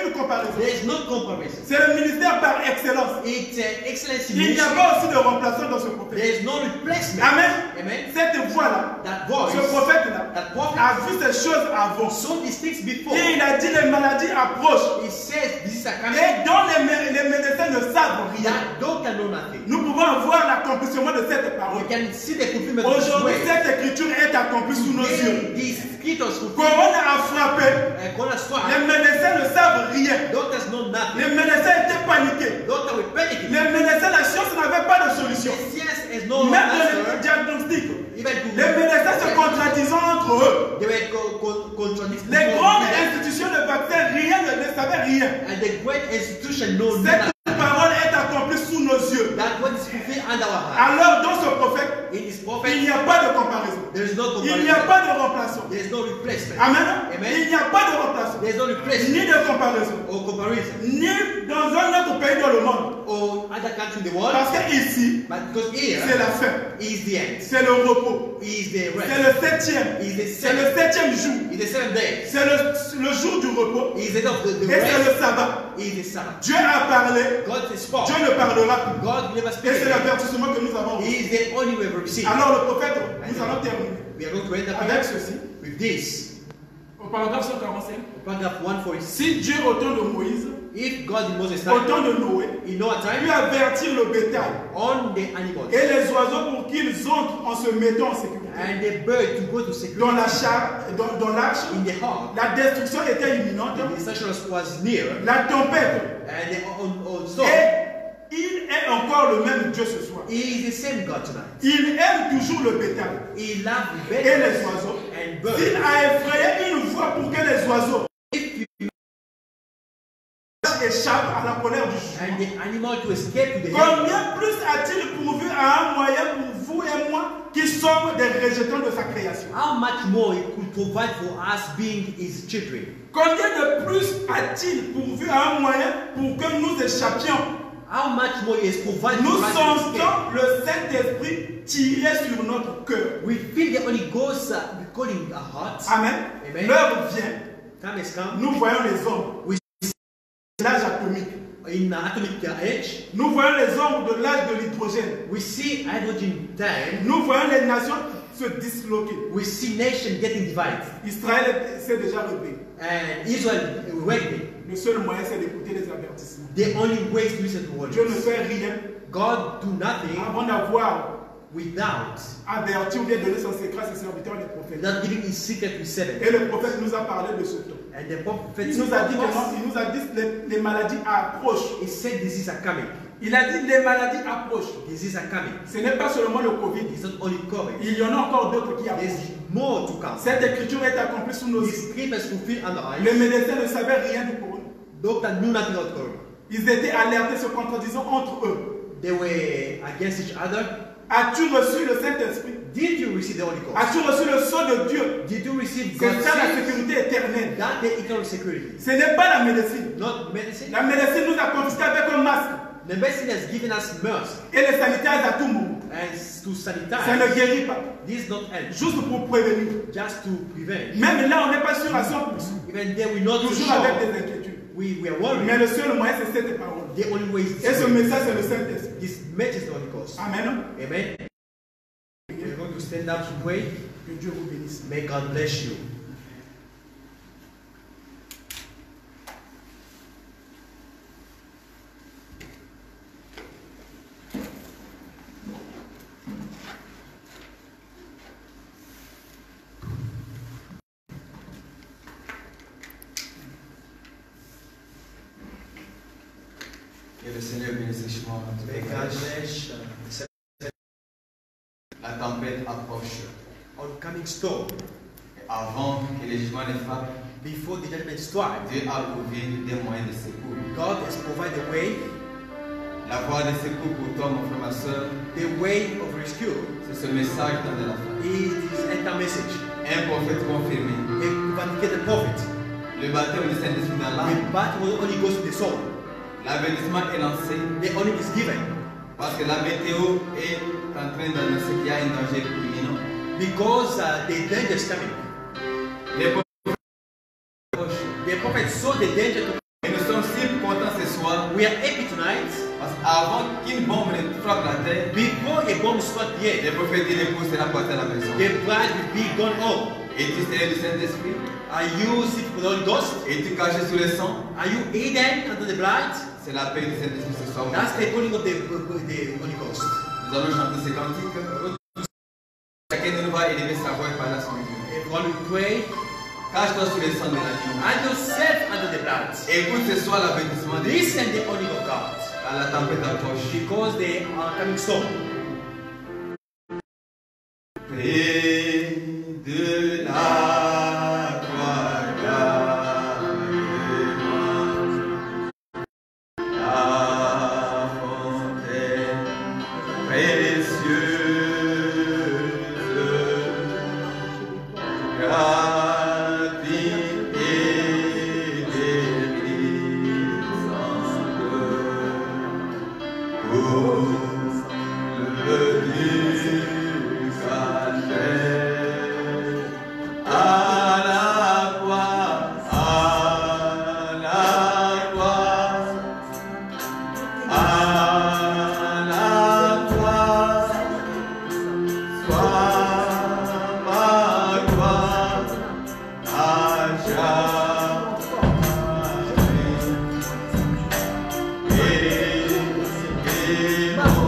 Speaker 2: une comparaison.
Speaker 1: There's no comparison.
Speaker 2: C'est le ministère par excellence.
Speaker 1: It's excellence in
Speaker 2: Il n'y a
Speaker 1: mission.
Speaker 2: pas aussi de remplaçant dans ce prophète.
Speaker 1: There's no replacement.
Speaker 2: Amen.
Speaker 1: Amen.
Speaker 2: Cette voix-là,
Speaker 1: That voice,
Speaker 2: ce prophète-là,
Speaker 1: that prophet
Speaker 2: a vu ces choses avant.
Speaker 1: saw these things before.
Speaker 2: Et il a dit les maladies approchent.
Speaker 1: He says this is a coming.
Speaker 2: Et dont les médecins ne savent rien.
Speaker 1: That doctor know nothing.
Speaker 2: Nous pouvons voir l'accomplissement de cette parole.
Speaker 1: We can see the fulfillment of this
Speaker 2: Aujourd'hui,
Speaker 1: way.
Speaker 2: cette écriture est accomplie sous nos yeux.
Speaker 1: These scriptures fulfilled.
Speaker 2: Corona a frappé.
Speaker 1: Corona swine.
Speaker 2: Les médecins ne savent rien.
Speaker 1: Doctors know nothing.
Speaker 2: Les médecins étaient paniqués.
Speaker 1: Doctor will panic.
Speaker 2: Les médecins, la science n'avait pas de solution.
Speaker 1: The science has no
Speaker 2: Même dans les
Speaker 1: answer.
Speaker 2: diagnostics,
Speaker 1: Even to
Speaker 2: les médecins se contradisant entre eux.
Speaker 1: they were contradicting.
Speaker 2: Les grandes institutions de vaccins, rien ne savaient rien.
Speaker 1: And the great institution know
Speaker 2: Cette
Speaker 1: nothing.
Speaker 2: parole est accomplie sous nos yeux.
Speaker 1: That what is fulfilled under our heart.
Speaker 2: Alors, dans ce prophète,
Speaker 1: In his
Speaker 2: il
Speaker 1: prophet,
Speaker 2: n'y a pas de comparaison.
Speaker 1: there is no
Speaker 2: Il n'y a
Speaker 1: comparison.
Speaker 2: pas de remplaçant.
Speaker 1: There is no replacement.
Speaker 2: Amen.
Speaker 1: Amen.
Speaker 2: Il n'y a pas de remplaçant.
Speaker 1: There is no replacement
Speaker 2: Ni de comparaison.
Speaker 1: or comparison
Speaker 2: Ni dans un autre pays dans le monde.
Speaker 1: or other country in the world.
Speaker 2: Parce que ici,
Speaker 1: But because here
Speaker 2: c'est la fin.
Speaker 1: is the end.
Speaker 2: C'est le repos.
Speaker 1: Is the
Speaker 2: C'est
Speaker 1: rest.
Speaker 2: le septième.
Speaker 1: Is the
Speaker 2: C'est le
Speaker 1: seventh.
Speaker 2: septième jour.
Speaker 1: Is the seventh day.
Speaker 2: C'est le jour du repos.
Speaker 1: Is the day of the
Speaker 2: Et c'est
Speaker 1: rest.
Speaker 2: le sabbat.
Speaker 1: Is the Sabbath.
Speaker 2: Dieu a parlé.
Speaker 1: God is spoke.
Speaker 2: Dieu ne parlera plus.
Speaker 1: God never
Speaker 2: Et
Speaker 1: speaks.
Speaker 2: c'est l'avertissement que nous avons
Speaker 1: He
Speaker 2: reçu.
Speaker 1: is the only way we receive.
Speaker 2: Alors le prophète, nous allons terminer
Speaker 1: We are going to end up
Speaker 2: avec ceci.
Speaker 1: with this.
Speaker 2: Au paragraphe 145.
Speaker 1: Paragraph 146.
Speaker 2: Si Dieu au temps de Moïse,
Speaker 1: If God in Moses'
Speaker 2: au
Speaker 1: time,
Speaker 2: temps de Noé,
Speaker 1: in Noah's
Speaker 2: pu
Speaker 1: time,
Speaker 2: avertir le bétail
Speaker 1: on the animals
Speaker 2: et les oiseaux pour qu'ils entrent en se mettant en sécurité.
Speaker 1: and the bird to go to security
Speaker 2: Dans l'arche,
Speaker 1: in the heart,
Speaker 2: la destruction était imminente,
Speaker 1: the destruction was near,
Speaker 2: la tempête.
Speaker 1: and on storm.
Speaker 2: Et il est encore le même Dieu ce soir.
Speaker 1: He is the same God tonight.
Speaker 2: Il aime toujours le bétail
Speaker 1: He loves
Speaker 2: et
Speaker 1: birds
Speaker 2: les oiseaux.
Speaker 1: and
Speaker 2: Il
Speaker 1: birds.
Speaker 2: a effrayé une voie pour que les oiseaux échappent à la colère du
Speaker 1: And
Speaker 2: jugement.
Speaker 1: the animal to escape to the heaven.
Speaker 2: Combien plus a-t-il pourvu à un moyen pour vous et moi qui sommes des rejetants de sa création?
Speaker 1: How much more He could provide for us being His children?
Speaker 2: Combien de plus a-t-il pourvu à un moyen pour que nous échappions?
Speaker 1: How much more He has provided
Speaker 2: Nous
Speaker 1: for us to escape?
Speaker 2: sentons le Saint-Esprit tirer sur notre cœur.
Speaker 1: We feel the Holy Ghost calling our hearts.
Speaker 2: Amen.
Speaker 1: Amen.
Speaker 2: L'heure vient,
Speaker 1: Time has come.
Speaker 2: nous voyons les hommes
Speaker 1: We
Speaker 2: de l'âge atomique.
Speaker 1: in atomic age,
Speaker 2: Nous voyons les hommes de l'âge de l'hydrogène.
Speaker 1: we see hydrogen time.
Speaker 2: Nous voyons les nations se disloquer.
Speaker 1: We see nations getting divided.
Speaker 2: Israël s'est déjà rebellé.
Speaker 1: And Israel awakening.
Speaker 2: Le seul moyen, c'est d'écouter les avertissements.
Speaker 1: The only way is to listen to
Speaker 2: Dieu ne
Speaker 1: words.
Speaker 2: fait rien
Speaker 1: God do nothing
Speaker 2: avant d'avoir
Speaker 1: without
Speaker 2: averti ou bien donné son secret à ses serviteurs, les prophètes.
Speaker 1: without giving His secret to seven.
Speaker 2: Et le prophète nous a parlé de ce temps.
Speaker 1: And the prophet
Speaker 2: Il nous a dit que non, il nous a dit que les maladies approchent.
Speaker 1: He said diseases are coming.
Speaker 2: Il a dit les maladies approchent.
Speaker 1: Diseases are coming.
Speaker 2: Ce n'est pas seulement le Covid.
Speaker 1: It's not only COVID.
Speaker 2: Il y en a encore d'autres qui approchent.
Speaker 1: There's more to come.
Speaker 2: Cette écriture est accomplie sous nos yeux.
Speaker 1: This script is fulfilled under our
Speaker 2: Les
Speaker 1: eyes.
Speaker 2: médecins ne savaient rien du corona.
Speaker 1: Doctor knew nothing about corona.
Speaker 2: Ils étaient alertés, se contradisant entre eux.
Speaker 1: They were against each other?
Speaker 2: As-tu reçu le Saint-Esprit?
Speaker 1: Did you receive the Holy Ghost?
Speaker 2: As-tu reçu le sceau de Dieu?
Speaker 1: Did you receive
Speaker 2: C'est
Speaker 1: God's
Speaker 2: ça la
Speaker 1: seal?
Speaker 2: sécurité éternelle.
Speaker 1: That the eternal security.
Speaker 2: Ce n'est pas la médecine.
Speaker 1: Not medicine.
Speaker 2: La médecine nous a confisqué avec un masque.
Speaker 1: The medicine has given us mercy
Speaker 2: Et les sanitaires à tout moment.
Speaker 1: and to
Speaker 2: Ça ne
Speaker 1: sanitize.
Speaker 2: guérit pas.
Speaker 1: This not help.
Speaker 2: Juste pour prévenir.
Speaker 1: Just to prevent.
Speaker 2: Même là, on n'est pas sûr à 100%.
Speaker 1: Even there we're not too
Speaker 2: Toujours avec
Speaker 1: sure.
Speaker 2: des inquiétudes.
Speaker 1: We are worried.
Speaker 2: Mais le seul moyen, c'est cette parole.
Speaker 1: The only way is
Speaker 2: Et ce
Speaker 1: this way.
Speaker 2: message, c'est le Saint-Esprit.
Speaker 1: This message is the Holy Ghost.
Speaker 2: Amen.
Speaker 1: Amen. We're going to stand up to pray.
Speaker 2: Que Dieu vous bénisse.
Speaker 1: May God bless you.
Speaker 3: Que le Seigneur bénisse richement notre
Speaker 1: May God bless
Speaker 3: La tempête approche.
Speaker 1: oncoming storm.
Speaker 3: Et avant que les jugements ne frappent,
Speaker 1: Before the judgment strike,
Speaker 3: Dieu a prouvé des moyens de secours.
Speaker 1: God has provided a way,
Speaker 3: La voie de secours pour toi, mon frère, ma soeur,
Speaker 1: the way of rescue.
Speaker 3: c'est ce message dans la fin.
Speaker 1: It is enter message.
Speaker 3: Un prophète confirmé.
Speaker 1: A vindicated prophet.
Speaker 3: Le baptême du Saint-Esprit dans
Speaker 1: The
Speaker 3: l'âme.
Speaker 1: battle will only goes to the soul.
Speaker 3: L'avertissement est lancé
Speaker 1: The only is given.
Speaker 3: parce que la météo est en train d'annoncer qu'il y a un danger imminent.
Speaker 1: Because the danger is coming.
Speaker 3: Les prophètes approchent.
Speaker 1: The prophet saw the danger.
Speaker 3: Et nous sommes si contents ce soir
Speaker 1: We are happy tonight.
Speaker 3: parce qu'avant qu'une bombe ne frappe la terre,
Speaker 1: Before a bomb struck the
Speaker 3: les
Speaker 1: earth,
Speaker 3: prophètes disent l'épouse sera partie à la maison.
Speaker 1: the bride will be gone home.
Speaker 3: Et tu serais du Saint-Esprit.
Speaker 1: Are you sick with the Holy Ghost?
Speaker 3: Et tu caché sous le sang.
Speaker 1: Are you hidden under the blood?
Speaker 3: C'est la paix du Saint-Esprit ce soir.
Speaker 1: That's the calling of the Holy Ghost.
Speaker 3: Nous allons chanter ces cantiques. Chacun de nous va élever sa voix et parler à son Dieu.
Speaker 1: Everyone will pray.
Speaker 3: Cache-toi sous le sang de l'agneau.
Speaker 1: Hide yourself under the blood.
Speaker 3: Écoute ce soir l'avertissement de Dieu.
Speaker 1: Listen the calling of God.
Speaker 3: Quand la tempête approche.
Speaker 1: Because they are coming storm.
Speaker 3: Près de la croix, garde-moi. La fontaine précieuse, gravite et délivrante, pour le du calvaire, à la croix, à la croix, à la croix, sois ma gloire à jamais. Et mon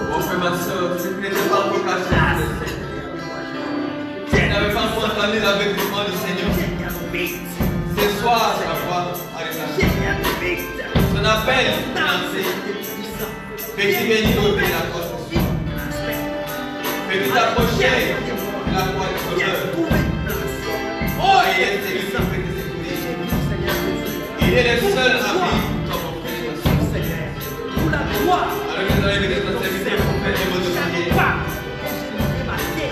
Speaker 3: Mon frère, ma soeur, tu n'étais pas encore caché. Tu n'avais pas encore entendu l'avertissement du Seigneur. Ce soir, sa voix a rétabli. Son appel est lancé. Petit béni de la construction. Petit approcher de la croix du Sauveur. Oh, il est celui qui fait te secourir. Il est le seul ami comme mon frère et ma soeur. Alors que nous allons écouter notre serviteur pour faire des mots de prière.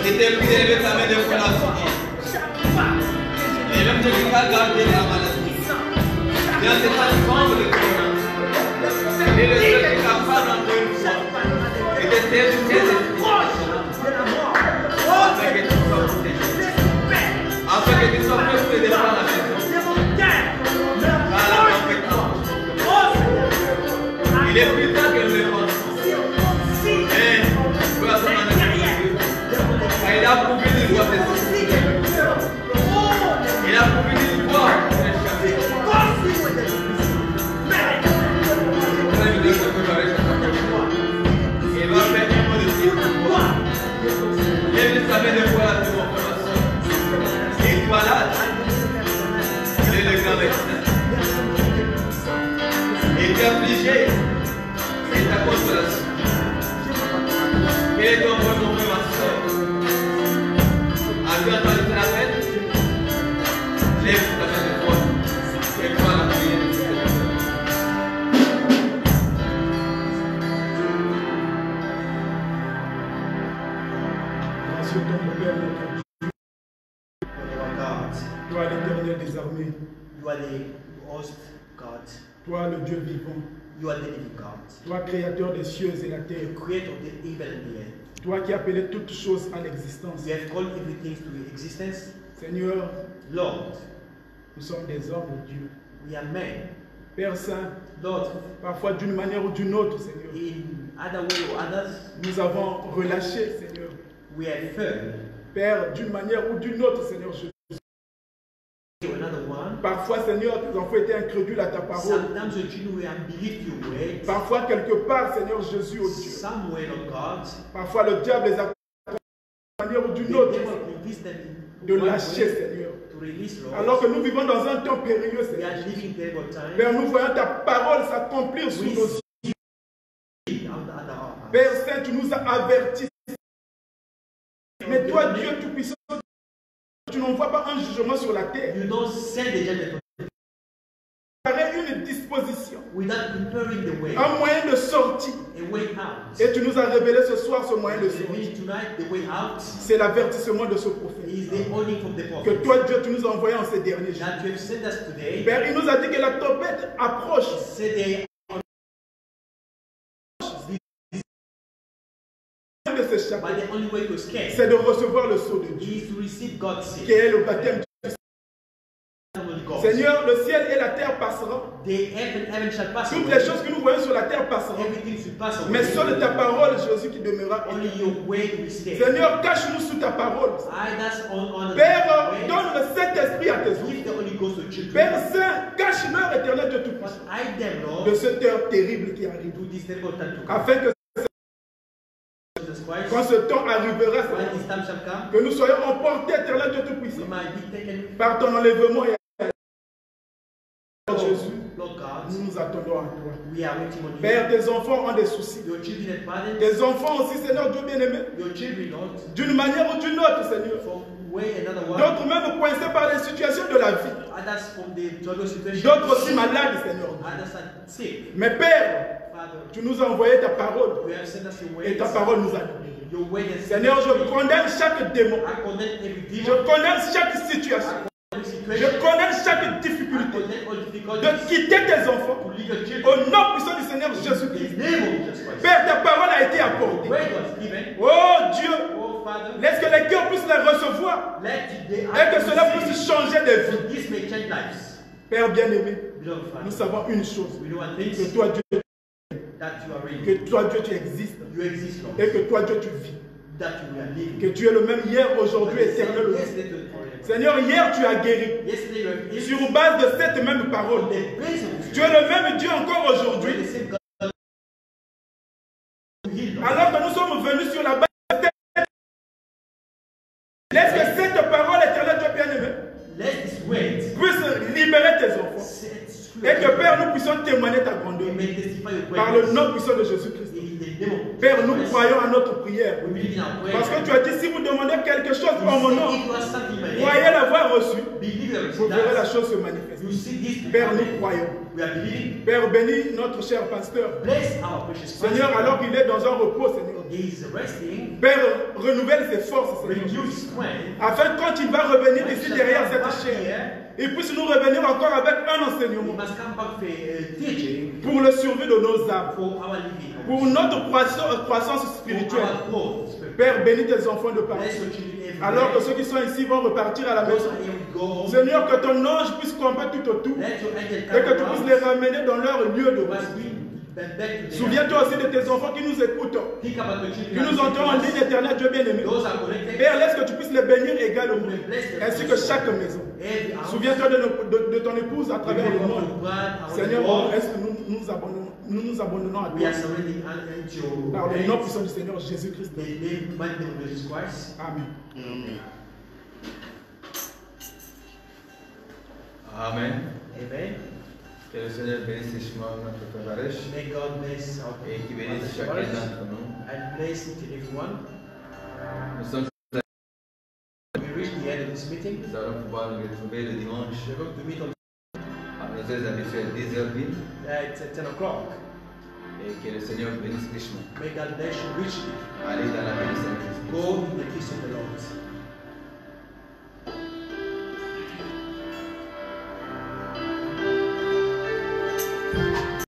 Speaker 3: C'était plus élevé ta main de pour la soutenir. Et même celui qui a gardé la maladie. Dans cet ensemble de témoins. Il est le seul qui est capable d'entrer une fois. Et de faire du Saint-Esprit. Afin que tu sois protégé. Afin que tu sois prêt pour te défendre à la maison. est plus tard que nous le pensons. Mais, voilà son année. Il a prouvé du doigt cette chose. Il a prouvé du doigt cette il va faire un mot de tir pour toi. Il savait de quoi la transformation. Et toi là, il est le grand médecin. Il est affligé. C'est ta consolation. Quel est ton bon nom, ma soeur? As-tu entendu ton appel? Lève ta main de foi. Et prends la prière.
Speaker 2: Toi l'Éternel des armées,
Speaker 1: You are the host God.
Speaker 2: toi le Dieu vivant,
Speaker 1: You are the living God.
Speaker 2: toi créateur des cieux et la terre,
Speaker 1: The creator of the heaven and the earth.
Speaker 2: toi qui appelais toutes choses à l'existence.
Speaker 1: You have called everything to existence.
Speaker 2: Seigneur,
Speaker 1: Lord,
Speaker 2: nous sommes des hommes de Dieu.
Speaker 1: we are men.
Speaker 2: Père Saint,
Speaker 1: Lord,
Speaker 2: parfois d'une manière ou d'une autre, Seigneur,
Speaker 1: in other way or others,
Speaker 2: nous avons relâché, Seigneur.
Speaker 1: we have failed.
Speaker 2: Père, d'une manière ou d'une autre, Seigneur,
Speaker 1: Another one.
Speaker 2: parfois, Seigneur, tes enfants étaient incrédules à ta parole.
Speaker 1: Sometimes the children will unbelieve your word.
Speaker 2: Parfois, quelque part, Seigneur Jésus, oh Dieu.
Speaker 1: Somewhere, Lord God,
Speaker 2: Parfois, le diable les a d'une manière ou
Speaker 1: the
Speaker 2: d'une autre
Speaker 1: devil convinced them
Speaker 2: de
Speaker 1: in one
Speaker 2: lâcher,
Speaker 1: way
Speaker 2: Seigneur.
Speaker 1: to release, Lord.
Speaker 2: Alors que nous vivons dans un temps périlleux,
Speaker 1: We
Speaker 2: Seigneur.
Speaker 1: are living terrible times.
Speaker 2: Père, nous voyons ta parole s'accomplir sous
Speaker 1: We
Speaker 2: nos
Speaker 1: see
Speaker 2: yeux.
Speaker 1: under our eyes.
Speaker 2: Père Saint, tu nous as avertis. Mais toi, Dieu Tout-Puissant, tu n'envoies pas un jugement sur la terre.
Speaker 1: You don't send the judgment
Speaker 2: Préparer une disposition,
Speaker 1: without preparing the way,
Speaker 2: un moyen de sortie.
Speaker 1: a way out.
Speaker 2: Et tu nous as révélé ce soir ce moyen de
Speaker 1: The
Speaker 2: sortie.
Speaker 1: way tonight, the way out
Speaker 2: C'est l'avertissement de ce prophète.
Speaker 1: is the only from the
Speaker 2: Que
Speaker 1: prophet.
Speaker 2: toi, Dieu, tu nous as envoyé en ces derniers jours.
Speaker 1: That you have sent us today.
Speaker 2: Père, il nous a dit que la tempête approche.
Speaker 1: Say they
Speaker 2: De s'échapper,
Speaker 1: but the only way to escape
Speaker 2: c'est de recevoir le sceau de Dieu,
Speaker 1: is to receive God's seal.
Speaker 2: qui est le baptême du
Speaker 1: Holy Ghost.
Speaker 2: Seigneur. Le ciel et la terre passeront.
Speaker 1: The heaven shall pass
Speaker 2: Toutes
Speaker 1: away.
Speaker 2: les choses que nous voyons sur la terre passeront.
Speaker 1: Everything should pass away.
Speaker 2: Mais seule ta parole, Jésus, qui demeurera.
Speaker 1: Only your way will stay.
Speaker 2: Seigneur, cache-nous sous ta parole.
Speaker 1: That's on
Speaker 2: Père,
Speaker 1: the way.
Speaker 2: donne le Saint-Esprit à tes
Speaker 1: Give
Speaker 2: enfants.
Speaker 1: the Holy Ghost to children.
Speaker 2: Père Saint, cache leur éternel de tout
Speaker 1: But hide them, Lord,
Speaker 2: de cette heure terrible qui arrive.
Speaker 1: to this terrible time to come.
Speaker 2: Afin que
Speaker 1: Jesus Christ,
Speaker 2: quand ce temps arrivera,
Speaker 1: when
Speaker 2: Seigneur,
Speaker 1: this time shall come,
Speaker 2: que nous soyons emportés, éternel de
Speaker 1: we
Speaker 2: Tout-Puissant,
Speaker 1: might be taken.
Speaker 2: par ton enlèvement et Jésus.
Speaker 1: Lord God,
Speaker 2: Nous nous attendons à toi.
Speaker 1: we are waiting on you.
Speaker 2: Père, tes enfants ont des soucis.
Speaker 1: Your children and fathers,
Speaker 2: Tes enfants aussi, Seigneur Dieu bien-aimé,
Speaker 1: your children, Lord,
Speaker 2: d'une manière ou d'une autre, Seigneur.
Speaker 1: from way another one,
Speaker 2: D'autres même coincés par les situations de la vie.
Speaker 1: others from the struggle situation,
Speaker 2: D'autres aussi malades, Seigneur.
Speaker 1: others are sick.
Speaker 2: Mais Père,
Speaker 1: Father,
Speaker 2: tu nous as envoyé ta parole
Speaker 1: you have sent us your
Speaker 2: et
Speaker 1: way.
Speaker 2: ta parole nous a libérés.
Speaker 1: Your way is
Speaker 2: Seigneur, je condamne chaque démon.
Speaker 1: I condemn every
Speaker 2: Je
Speaker 1: demon.
Speaker 2: condamne chaque situation.
Speaker 1: Every
Speaker 2: Je
Speaker 1: situation.
Speaker 2: condamne chaque
Speaker 1: I
Speaker 2: difficulté
Speaker 1: condemn all difficulties.
Speaker 2: de quitter tes enfants.
Speaker 1: To leave your children.
Speaker 2: Au nom puissant du Seigneur
Speaker 1: In
Speaker 2: Jésus-Christ.
Speaker 1: the name of Jesus Christ.
Speaker 2: Père, ta parole a été apportée.
Speaker 1: Word was given.
Speaker 2: Oh Dieu,
Speaker 1: Oh Father,
Speaker 2: laisse que les cœurs puissent la recevoir
Speaker 1: let the
Speaker 2: et que cela puisse changer de vie.
Speaker 1: This may change lives.
Speaker 2: Père bien-aimé,
Speaker 1: Beloved
Speaker 2: nous
Speaker 1: Father,
Speaker 2: savons une chose,
Speaker 1: we know one
Speaker 2: que
Speaker 1: thing,
Speaker 2: toi Dieu,
Speaker 1: that you are real.
Speaker 2: que toi Dieu tu existes
Speaker 1: You exist, Lord.
Speaker 2: et que toi Dieu tu vis.
Speaker 1: That you are living.
Speaker 2: Que tu es le même hier, aujourd'hui, éternel.
Speaker 1: Yesterday to forever.
Speaker 2: Seigneur, hier tu as guéri.
Speaker 1: Yesterday you have healed.
Speaker 2: Sur base de cette même parole,
Speaker 1: On the place of
Speaker 2: tu es le même Dieu encore
Speaker 1: the
Speaker 2: aujourd'hui.
Speaker 1: same God to heal, Lord.
Speaker 2: Alors que nous sommes venus sur la base de cette... Laisse que cette parole, éternel Dieu bien-aimé,
Speaker 1: Let this word
Speaker 2: puisse libérer tes enfants.
Speaker 1: set
Speaker 2: Et que Père, nous puissions témoigner ta
Speaker 1: we
Speaker 2: grandeur.
Speaker 1: may testify your
Speaker 2: Par le
Speaker 1: greatness.
Speaker 2: nom puissant de Jésus-Christ.
Speaker 1: In the name of
Speaker 2: Père, nous
Speaker 1: Jesus
Speaker 2: croyons à notre prière.
Speaker 1: Christ. We believe in our prayer.
Speaker 2: Parce que tu as dit, si vous demandez quelque chose en mon nom,
Speaker 1: If you are something in my name,
Speaker 2: croyez l'avoir reçu,
Speaker 1: believe you
Speaker 2: vous verrez la
Speaker 1: have
Speaker 2: chose se manifester.
Speaker 1: You see this.
Speaker 2: Père, nous croyons.
Speaker 1: We are believing.
Speaker 2: Père, bénis notre cher pasteur.
Speaker 1: Bless our precious
Speaker 2: Seigneur,
Speaker 1: pastor.
Speaker 2: alors qu'il est dans un repos, Seigneur.
Speaker 1: He is resting.
Speaker 2: Père, renouvelle ses forces, Seigneur.
Speaker 1: Renew his strength.
Speaker 2: Afin que quand il va revenir ici derrière cette chair, il puisse nous revenir encore avec un
Speaker 1: We
Speaker 2: enseignement
Speaker 1: must come back for teaching
Speaker 2: pour le survie de nos âmes,
Speaker 1: for our living.
Speaker 2: pour notre croissance
Speaker 1: For
Speaker 2: spirituelle.
Speaker 1: our growth. spiritually.
Speaker 2: Père, bénis tes enfants de parole.
Speaker 1: Bless your children everywhere.
Speaker 2: Alors que ceux qui sont ici vont repartir à la
Speaker 1: Those
Speaker 2: maison.
Speaker 1: are here we go home.
Speaker 2: Seigneur, que ton ange puisse camper tout autour
Speaker 1: Let your angel
Speaker 2: et que
Speaker 1: come
Speaker 2: tu puisses
Speaker 1: around.
Speaker 2: les ramener dans leur lieu de
Speaker 1: You must
Speaker 2: reste.
Speaker 1: be
Speaker 2: Souviens-toi aussi de tes enfants qui nous écoutent,
Speaker 1: Think about the
Speaker 2: qui
Speaker 1: children.
Speaker 2: nous entendent en ligne éternelle, Dieu bien-aimé.
Speaker 1: Those are connected.
Speaker 2: Père, laisse que tu puisses les bénir également, ainsi que chaque maison.
Speaker 1: Every house.
Speaker 2: Souviens-toi de ton épouse à travers le monde. Seigneur,
Speaker 1: Seigneur,
Speaker 2: est-ce que nous nous abandonnons à
Speaker 1: we are
Speaker 2: toi
Speaker 1: surrendering into your
Speaker 2: par le nom
Speaker 1: hands.
Speaker 2: puissant du Seigneur Jésus-Christ.
Speaker 1: In the name, mighty name of Jesus Christ.
Speaker 2: Amen.
Speaker 3: Amen.
Speaker 1: Amen.
Speaker 3: Que le Seigneur bénisse richement notre frère Varesh
Speaker 1: May God bless our
Speaker 3: et qui bénisse chacun d'entre nous.
Speaker 1: and bless each and everyone.
Speaker 3: Nous sommes
Speaker 1: We reach the end of this meeting.
Speaker 3: nous allons pouvoir nous retrouver le dimanche
Speaker 1: We're going to meet on
Speaker 3: à nos heures habituelles 10h pile
Speaker 1: at 10 o'clock.
Speaker 3: et que le Seigneur bénisse richement.
Speaker 1: May God bless you richly.
Speaker 3: Allez dans la bénédiction de Christ.
Speaker 1: Go in the peace of the Lord.